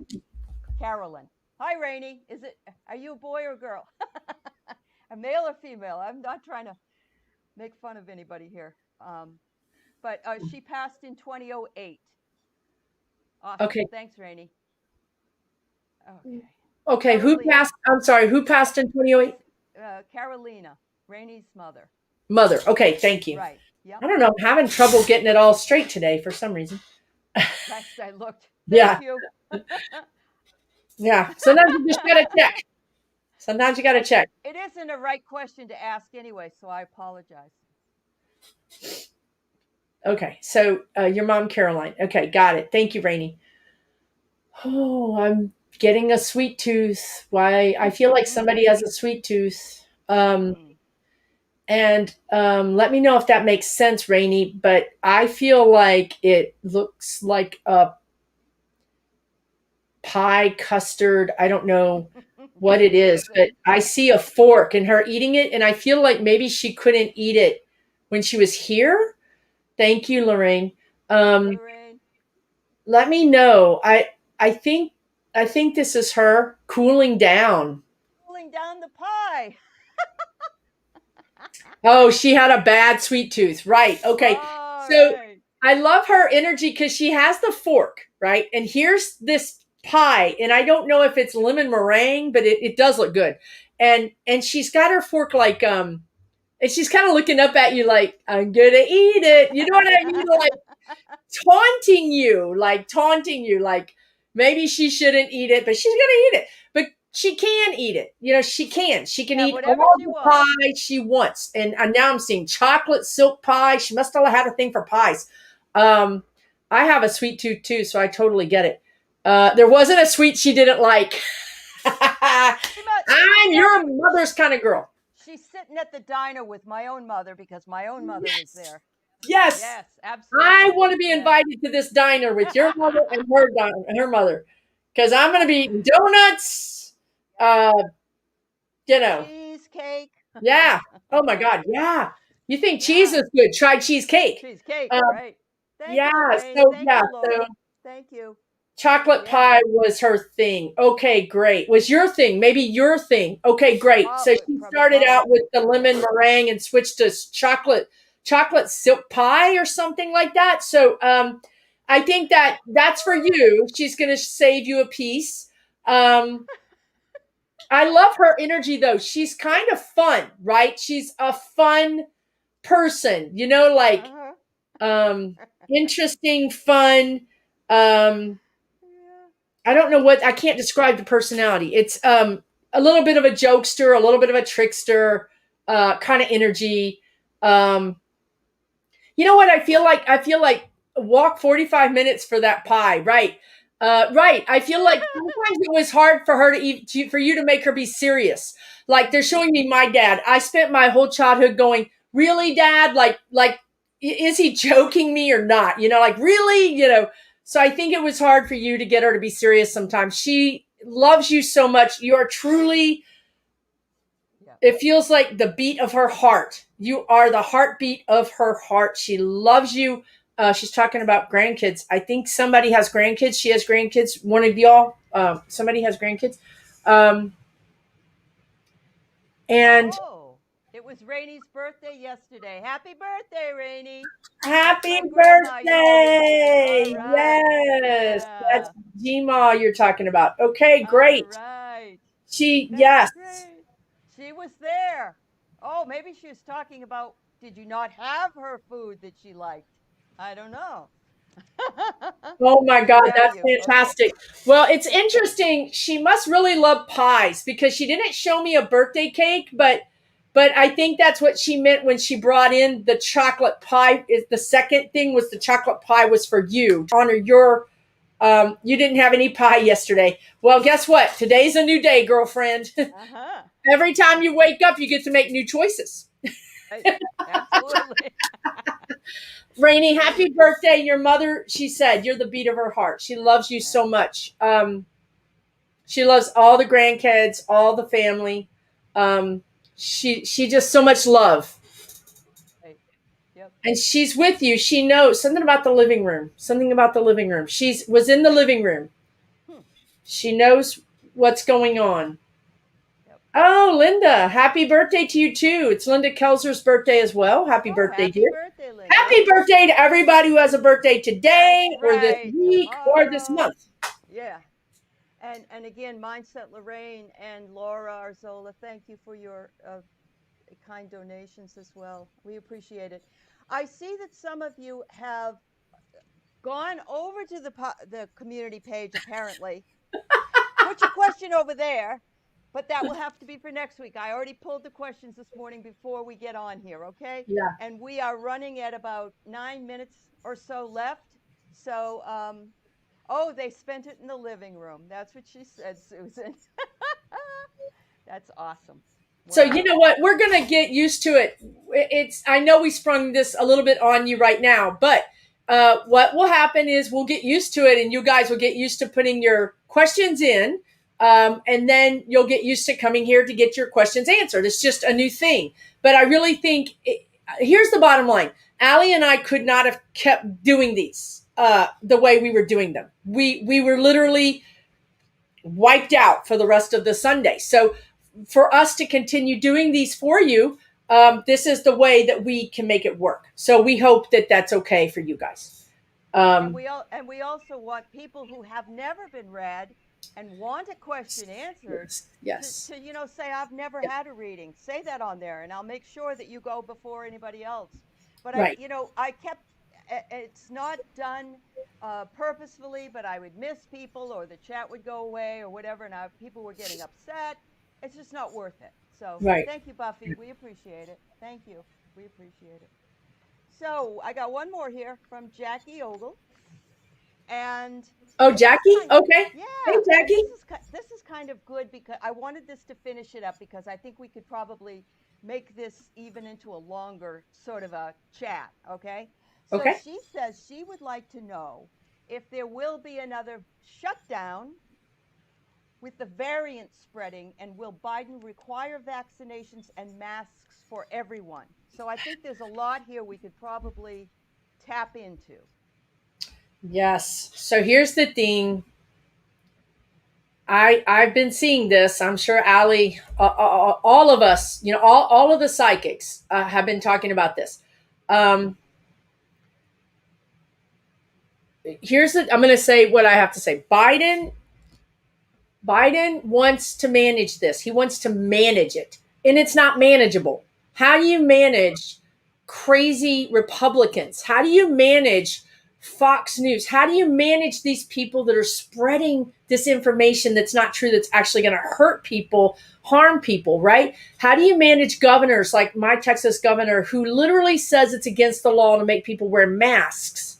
Carolyn. Hi, Rainey. Are you a boy or a girl? A male or female? I'm not trying to make fun of anybody here. But she passed in 2008. Awesome. Okay. Thanks, Rainey. Okay. Okay. Who Carolina. passed? I'm sorry. Who passed in 2008? Carolina, Rainey's mother. Mother. Okay. Thank you. Right. Yep. I don't know. I'm having trouble getting it all straight today for some reason. Last I looked. Yeah. Thank you. Yeah. Sometimes you just got to check. Sometimes you got to check. It isn't a right question to ask anyway, so I apologize. Okay. So your mom, Caroline. Okay. Got it. Thank you, Rainey. Oh, I'm getting a sweet tooth. Why? I feel like somebody has a sweet tooth. And let me know if that makes sense, Rainey. But I feel like it looks like a pie custard. I don't know what it What is, is but it? I see a fork and her eating it. And I feel like maybe she couldn't eat it when she was here. Thank you, Lorraine. Lorraine. Let me know. I think this is her cooling down. Cooling down the pie. Oh, she had a bad sweet tooth. Right. Okay. All So right. I love her energy because she has the fork, right? And here's this pie. And I don't know if it's lemon meringue, but it does look good. And she's got her fork like and she's kind of looking up at you like, I'm gonna eat it. You know what I mean? Like taunting you, like maybe she shouldn't eat it, but she's gonna eat it. But she can eat it. You know, she can. She can Yeah, eat whatever all she the wants. pie she wants. And now I'm seeing chocolate silk pie. She must have had a thing for pies. I have a sweet tooth too, so I totally get it. There wasn't a sweet she didn't like. I'm your mother's kind of girl. She's sitting at the diner with my own mother because my own mother was Yes. there. Yes. Yes, I absolutely. want to be Yes. invited to this diner with your mother and her mother, because I'm going to be eating donuts. Uh, you know, Cheesecake. yeah. Oh my God, yeah. You think cheese Yeah. is good? Try cheesecake. Cheesecake, Uh, right. Thank yeah. you, Lorraine. So Thank yeah. you, So Laurie. Thank you. chocolate Yeah. pie was her thing. Okay, great. Was your thing? Maybe your thing. Okay, great. So she started out with Probably. the Yeah. lemon meringue and switched to chocolate silk pie or something like that. So I think that's for you. She's going to save you a piece. I love her energy though. She's kind of fun, right? She's a fun person, you know, like Uh-huh. um interesting, fun. Um Yeah. I don't know what, I can't describe the personality. It's a little bit of a jokester, a little bit of a trickster, kind of energy. Um You know what I feel like? I feel like walk 45 minutes for that pie, right? Right. I feel like sometimes it was hard for her to eat, for you to make her be serious. Like they're showing me my dad. I spent my whole childhood going, really, Dad? Is he joking me or not? You know, like really, you know. So I think it was hard for you to get her to be serious sometimes. She loves you so much. You are truly, Yeah. it feels like the beat of her heart. You are the heartbeat of her heart. She loves you. She's talking about grandkids. I think somebody has grandkids. She has grandkids. One of y'all, somebody has grandkids. Um, and Oh, it was Rainy's birthday yesterday. Happy birthday, Rainy. That's happy my grandma, you see. All birthday. right. Yes. That's Yeah. Gma you're talking about. Okay, All great. right. That's Yes. great. She was there. Oh, maybe she was talking about did you not have her food that she liked? I don't know. Oh my We God, have that's you. Okay. fantastic. Well, it's interesting. She must really love pies because she didn't show me a birthday cake, but I think that's what she meant when she brought in the chocolate pie. Is the second thing was the chocolate pie was for you to honor your you didn't have any pie yesterday. Well, guess what? Today's a new day, girlfriend. Uh-huh. Every time you wake up, you get to make new choices. Right. Absolutely. Rainey, Very happy good. birthday. Your mother, she said, you're the beat of her heart. She loves you Yeah. so much. She loves all the grandkids, all the family. Um, she just so much love. Right. Yep. And she's with you. She knows something about the living room. Something about the living room. She's was in the living room. Hmm. She knows what's going on. Yep. Oh, Linda, happy birthday to you too. It's Linda Kelzer's birthday as well. Happy Oh, birthday, happy dear. birthday, Linda. Happy birthday to everybody who has a birthday today That's or this right. week or this Tomorrow. month. Yeah. And again, Mindset Lorraine and Laura Arzola, thank you for your kind donations as well. We appreciate it. I see that some of you have gone over to the community page apparently. Put your question over there, but that will have to be for next week. I already pulled the questions this morning before we get on here, okay? Yeah. And we are running at about 9 minutes or so left. So, oh, they spent it in the living room. That's what she said, Susan. That's awesome. So you Wow. know what? We're gonna get used to it. It's I know we sprung this a little bit on you right now, but what will happen is we'll get used to it, and you guys will get used to putting your questions in, and then you'll get used to coming here to get your questions answered. It's just a new thing. But I really think here's the bottom line: Allie and I could not have kept doing these the way we were doing them. We were literally wiped out for the rest of the Sunday. So for us to continue doing these for you, this is the way that we can make it work. So we hope that that's okay for you guys. And Um, we also want people who have never been read and want a question answered yes, yes, to say I've never yeah, had a reading. Say that on there, and I'll make sure that you go before anybody else. But right. I kept. It's not done purposefully, but I would miss people, or the chat would go away, or whatever, and people were getting upset. It's just not worth it. So Right. thank you, Buffy. We appreciate it. Thank you. We appreciate it. So I got one more here from Jackie Ogle, and Oh, this is Jackie. kind, Okay. Hey, yeah, and Jackie. this is kind of good because I wanted this to finish it up because I think we could probably make this even into a longer sort of a chat. Okay, so Okay. she says she would like to know if there will be another shutdown with the variant spreading, and will Biden require vaccinations and masks for everyone? So I think there's a lot here we could probably tap into. Yes. So here's the thing. I've been seeing this. I'm sure Allie, all of us, all of the psychics have been talking about this. Um, I'm going to say what I have to say. Biden wants to manage this. He wants to manage it, and it's not manageable. How do you manage crazy Republicans? How do you manage Fox News? How do you manage these people that are spreading this information that's not true, that's actually going to hurt people, harm people, right? How do you manage governors like my Texas governor who literally says it's against the law to make people wear masks?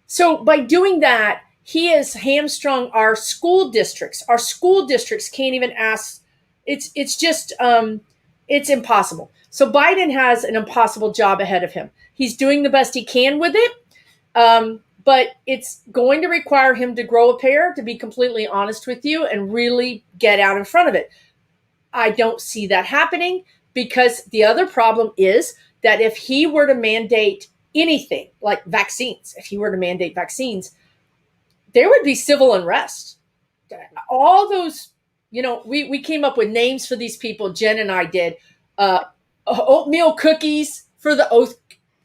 So by doing that, he has hamstrung our school districts. Our school districts can't even ask. It's just it's impossible. So Biden has an impossible job ahead of him. He's doing the best he can with it, but it's going to require him to grow a pair. To be completely honest with you, and really get out in front of it. I don't see that happening because the other problem is that if he were to mandate anything like vaccines, if he were to mandate vaccines, there would be civil unrest. All those, we came up with names for these people. Jen and I did oatmeal cookies for the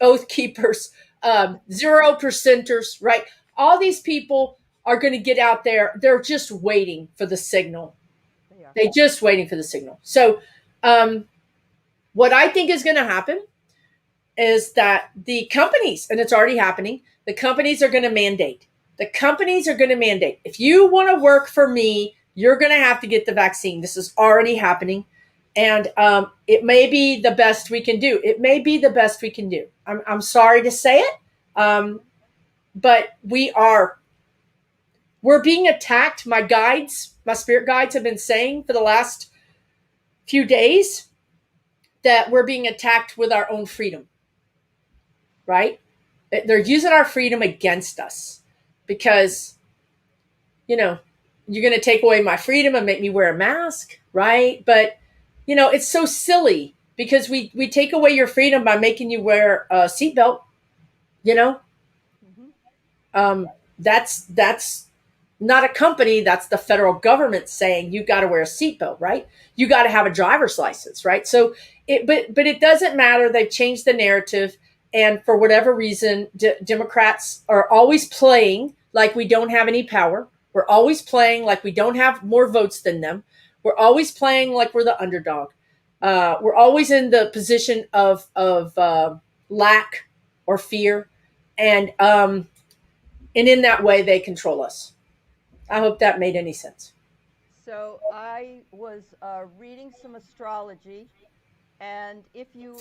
oath keepers, 0%ers, right? All these people are going to get out there. They're just waiting for the signal. They are. They're just waiting for the signal. So, what I think is going to happen is that the companies, and it's already happening, the companies are going to mandate. The companies are going to mandate. If you want to work for me, you're going to have to get the vaccine. This is already happening. And it may be the best we can do. It may be the best we can do. I'm sorry to say it, but we're being attacked. My guides, my spirit guides have been saying for the last few days that we're being attacked with our own freedom, right? They're using our freedom against us because, you're going to take away my freedom and make me wear a mask, right? But, it's so silly because we take away your freedom by making you wear a seatbelt, Mm-hmm. That's not a company. That's the federal government saying you got to wear a seatbelt, right? You got to have a driver's license, right? So but it doesn't matter. They've changed the narrative, and for whatever reason, Democrats are always playing like we don't have any power. We're always playing like we don't have more votes than them. We're always playing like we're the underdog. We're always in the position of lack or fear, and in that way they control us. I hope that made any sense. So I was reading some astrology, and if you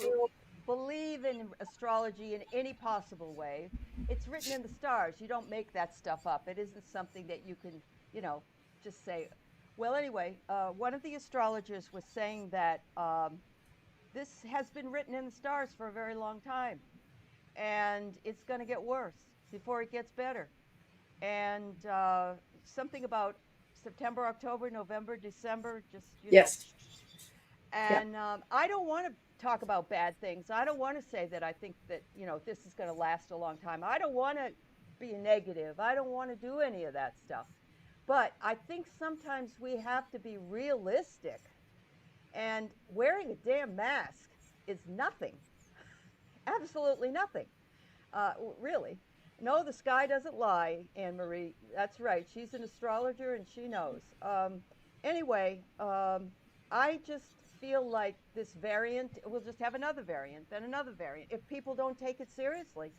believe in astrology in any possible way, it's written in the stars. You don't make that stuff up. It isn't something that you can, you know, just say. Well, anyway, one of the astrologers was saying that this has been written in the stars for a very long time, and it's going to get worse before it gets better. And something about September, October, November, December, just, Yes. Yeah. and I don't want to talk about bad things. I don't want to say that I think that, this is going to last a long time. I don't want to be negative. I don't want to do any of that stuff. But I think sometimes we have to be realistic. And wearing a damn mask is nothing, absolutely nothing. Really. No, the sky doesn't lie, Anne Marie. That's right. She's an astrologer and she knows. Anyway, I just feel like this variant, we'll just have another variant, then another variant, if people don't take it seriously.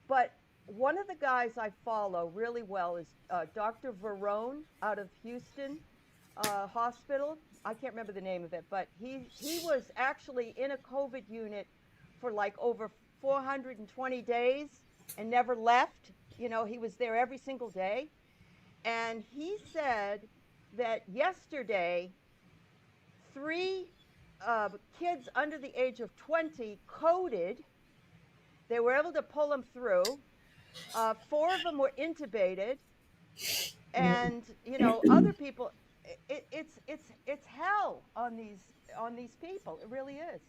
But one of the guys I follow really well is Dr. Verone out of Houston Hospital. I can't remember the name of it, but he was actually in a COVID unit for like over 420 days and never left. He was there every single day. And he said that yesterday, three kids under the age of 20 coded. They were able to pull them through. Four of them were intubated. And, other people, it's hell on these people. It really is.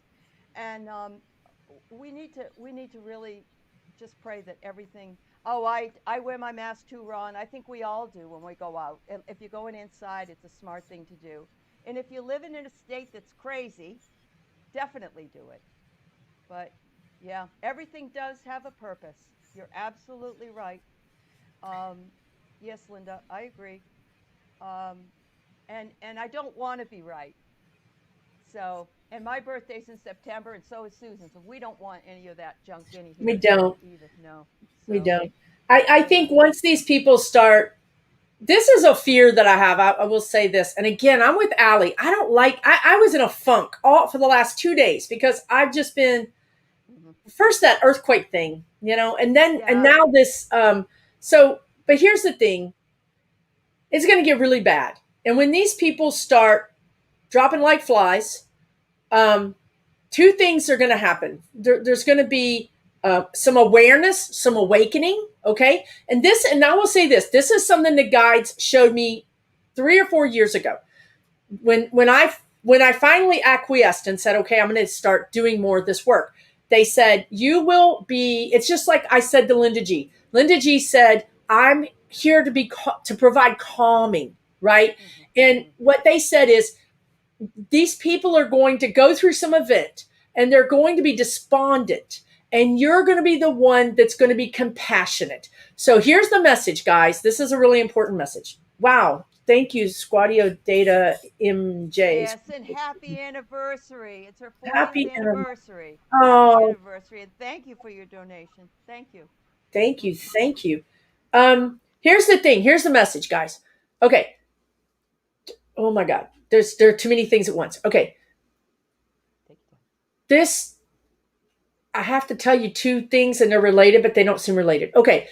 And we need to really just pray that everything. Oh, I wear my mask too, Ron. I think we all do when we go out. If you're going inside, it's a smart thing to do. And if you're living in a state that's crazy, definitely do it. But yeah, everything does have a purpose. You're absolutely right. Um, yes, Linda, I agree. Um, and I don't want to be right. So, and my birthday's in September, and so is Susan. So we don't want any of that junk in We here don't. either. No. We So, don't. I yeah. think once these people start, this is a fear that I have. I will say this. And again, I'm with Allie. I was in a funk all for the last 2 days because I've just been, Mhm. first that earthquake thing, and Yeah. now this. But here's the thing. It's going to get really bad. And when these people start dropping like flies, um, two things are going to happen. There's going to be some awareness, some awakening. Okay. And I will say this, this is something the guides showed me 3 or 4 years ago when I finally acquiesced and said, okay, I'm going to start doing more of this work. They said, you will be, it's just like I said to Linda G. Linda G said, I'm here to provide calming, right? Hmm. And Hmm. what they said is, these people are going to go through some event and they're going to be despondent, and you're going to be the one that's going to be compassionate. So here's the message, guys. This is a really important message. Wow. Thank you, Squadio Data MJ. Yes, and happy anniversary. It's her 40th Happy anniversary. anniversary. Happy Oh, anniversary. And thank you for your donation. Thank you. thank you. Thank you. Here's the thing. Here's the message, guys. Okay. Oh my God. There are too many things at once. Okay. Take your time. This I have to tell you two things and they're related, but they don't seem related. Okay.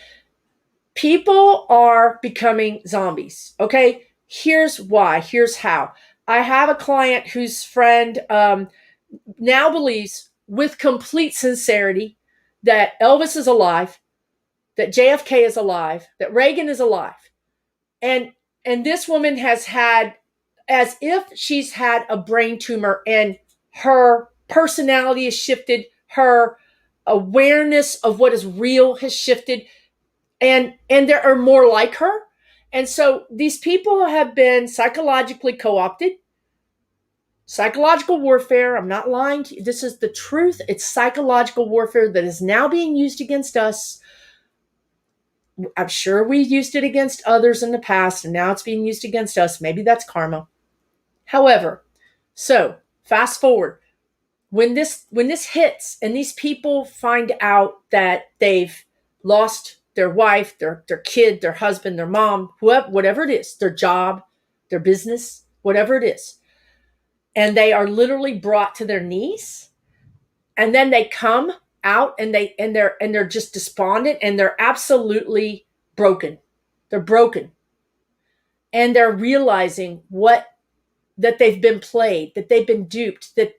People are becoming zombies. Okay. Here's why. Here's how. I have a client whose friend now believes with complete sincerity that Elvis is alive, that JFK is alive, that Reagan is alive. And this woman has had as if she's had a brain tumor and her personality has shifted, her awareness of what is real has shifted, and there are more like her. And so these people have been psychologically co-opted. Psychological warfare, I'm not lying to you. This is the truth. It's psychological warfare that is now being used against us. I'm sure we used it against others in the past, and now it's being used against us. Maybe that's karma. However, so fast forward. When this hits and these people find out that they've lost their wife, their kid, their husband, their mom, whoever, whatever it is, their job, their business, whatever it is, and they are literally brought to their knees, and then they come out and they're just despondent and they're absolutely broken. They're broken. And they're realizing what that they've been played, that they've been duped, that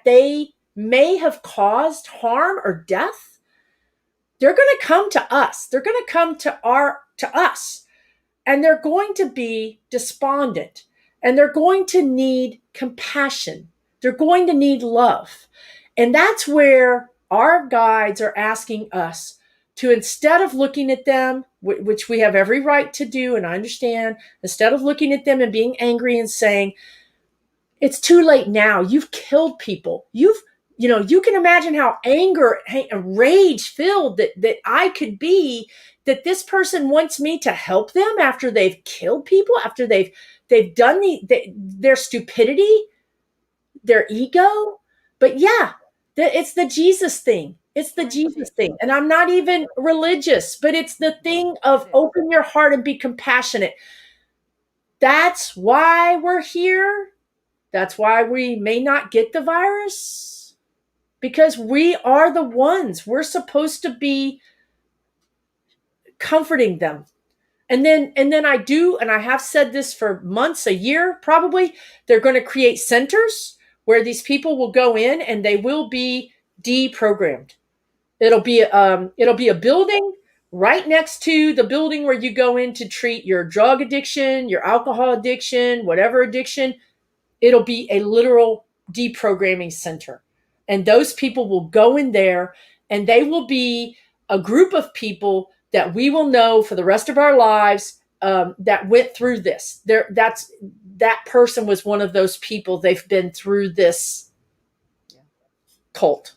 they may have caused harm or death. They're going to come to us. They're going to come to us, and they're going to be despondent, and they're going to need compassion. They're going to need love. And that's where our guides are asking us to, instead of looking at them, which we have every right to do, and I understand, instead of looking at them and being angry and saying, it's too late now. You've killed people. You can imagine how anger and rage filled that I could be, that this person wants me to help them after they've killed people, after they've done their stupidity, their ego. But yeah, it's the Jesus thing. It's the Tongue in Jesus cheek. thing. And I'm not even religious, but it's the thing of It is. open your heart and be compassionate. That's why we're here. That's why we may not get the virus, because we are the ones. We're supposed to be comforting them. And then I have said this for months, a year probably, they're going to create centers where these people will go in and they will be deprogrammed. It'll be a building right next to the building where you go in to treat your drug addiction, your alcohol addiction, whatever addiction. It'll be a literal deprogramming center. And those people will go in there and they will be a group of people that we will know for the rest of our lives, that went through this. That person was one of those people. They've been through this Yeah. cult.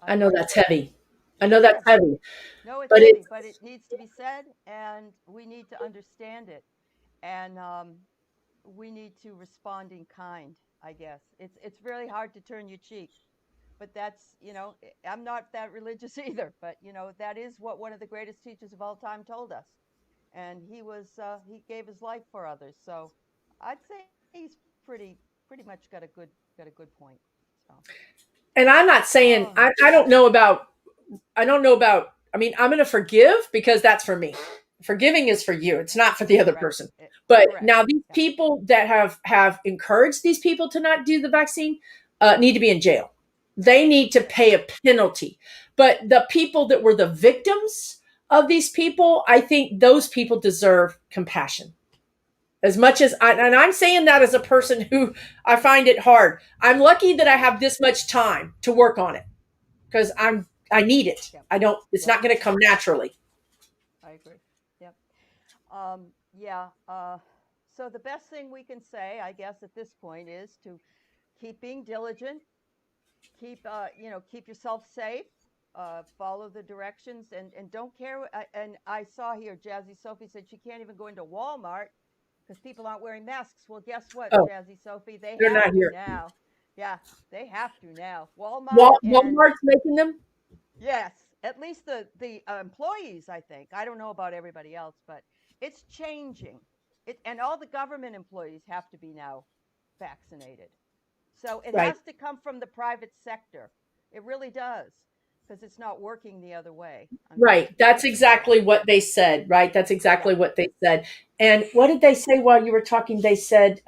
I I know agree. that's heavy. I know It that's is. heavy, No, it's but heavy, it's but it needs to be said, and we need to understand it. And we need to respond in kind, I guess. It's really hard to turn your cheek, but I'm not that religious either, but that is what one of the greatest teachers of all time told us. And he gave his life for others. So I'd say he's pretty much got a good point. So, and I'm not saying oh, I don't know about I mean, I'm going to forgive because that's for me. Forgiving is for you. It's not for the other right. person. But Correct. now these Yeah. people that have encouraged these people to not do the vaccine need to be in jail. They need to Yes. pay a penalty. But the people that were the victims of these people, I think those people deserve compassion. As much as and I'm saying that as a person who I find it hard. I'm lucky that I have this much time to work on it because I need it. Yep. I don't. It's Yep. not going to come naturally. I agree. Yep. Yeah. So the best thing we can say, I guess, at this point is to keep being diligent, keep yourself safe, follow the directions and don't care. And I saw here, Jazzy Sophie said she can't even go into Walmart because people aren't wearing masks. Well, guess what, Oh, Jazzy Sophie? They they're have not to here. now. Yeah, they have to now. Walmart and Walmart's making them. yes, at least the employees, I think. I don't know about everybody else, but it's changing. And all the government employees have to be now vaccinated. So it Right. has to come from the private sector. It really does, because it's not working the other way, Right. That's unfortunately. exactly what they said. Right. That's Yeah. exactly what they said. And what did they say while you were talking? They said,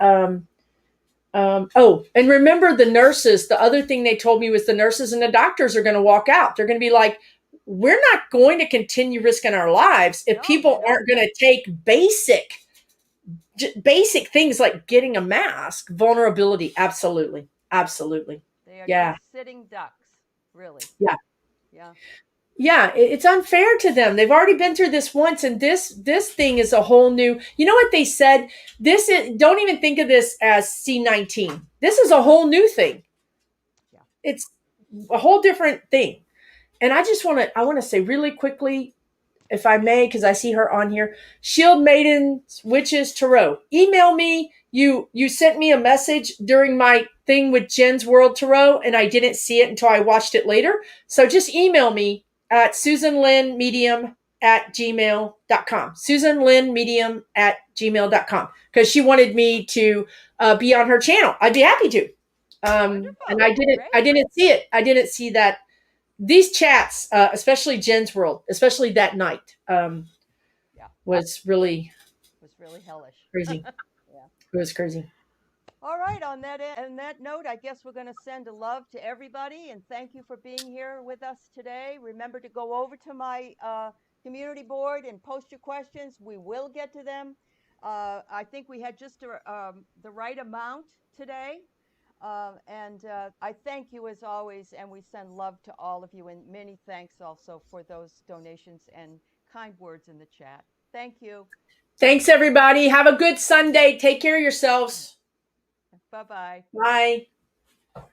oh, and remember the nurses. The other thing they told me was the nurses and the doctors are going to walk out. They're going to be like, we're not going to continue risking our lives if No, they're people not. aren't going to take basic things like getting a mask. Vulnerability. Absolutely. Absolutely. They are Yeah. just sitting ducks, really. Yeah. Yeah. Yeah, it's unfair to them. They've already been through this once, and this thing is a whole new. You know what they said? This is don't even think of this as C-19. This is a whole new thing. Yeah. It's a whole different thing. And I want to say really quickly, if I may, because I see her on here. Shield Maidens, Witches, Tarot. Email me. You sent me a message during my thing with Jen's World Tarot, and I didn't see it until I watched it later. So just email me at susanlynnmedium@gmail.com. susanlynnmedium@gmail.com. Because she wanted me to be on her channel. I'd be happy to. And Wonderful. I Great. didn't see it. I didn't see that these chats, especially Jen's World, especially that night, Yeah. was really It was really hellish. crazy. Yeah. It was crazy. All right. On that note, I guess we're going to send a love to everybody and thank you for being here with us today. Remember to go over to my community board and post your questions. We will get to them. I think we had just the right amount today. And I thank you as always, and we send love to all of you. And many thanks also for those donations and kind words in the chat. Thank you. Thanks, everybody. Have a good Sunday. Take care of yourselves. Bye bye. Bye.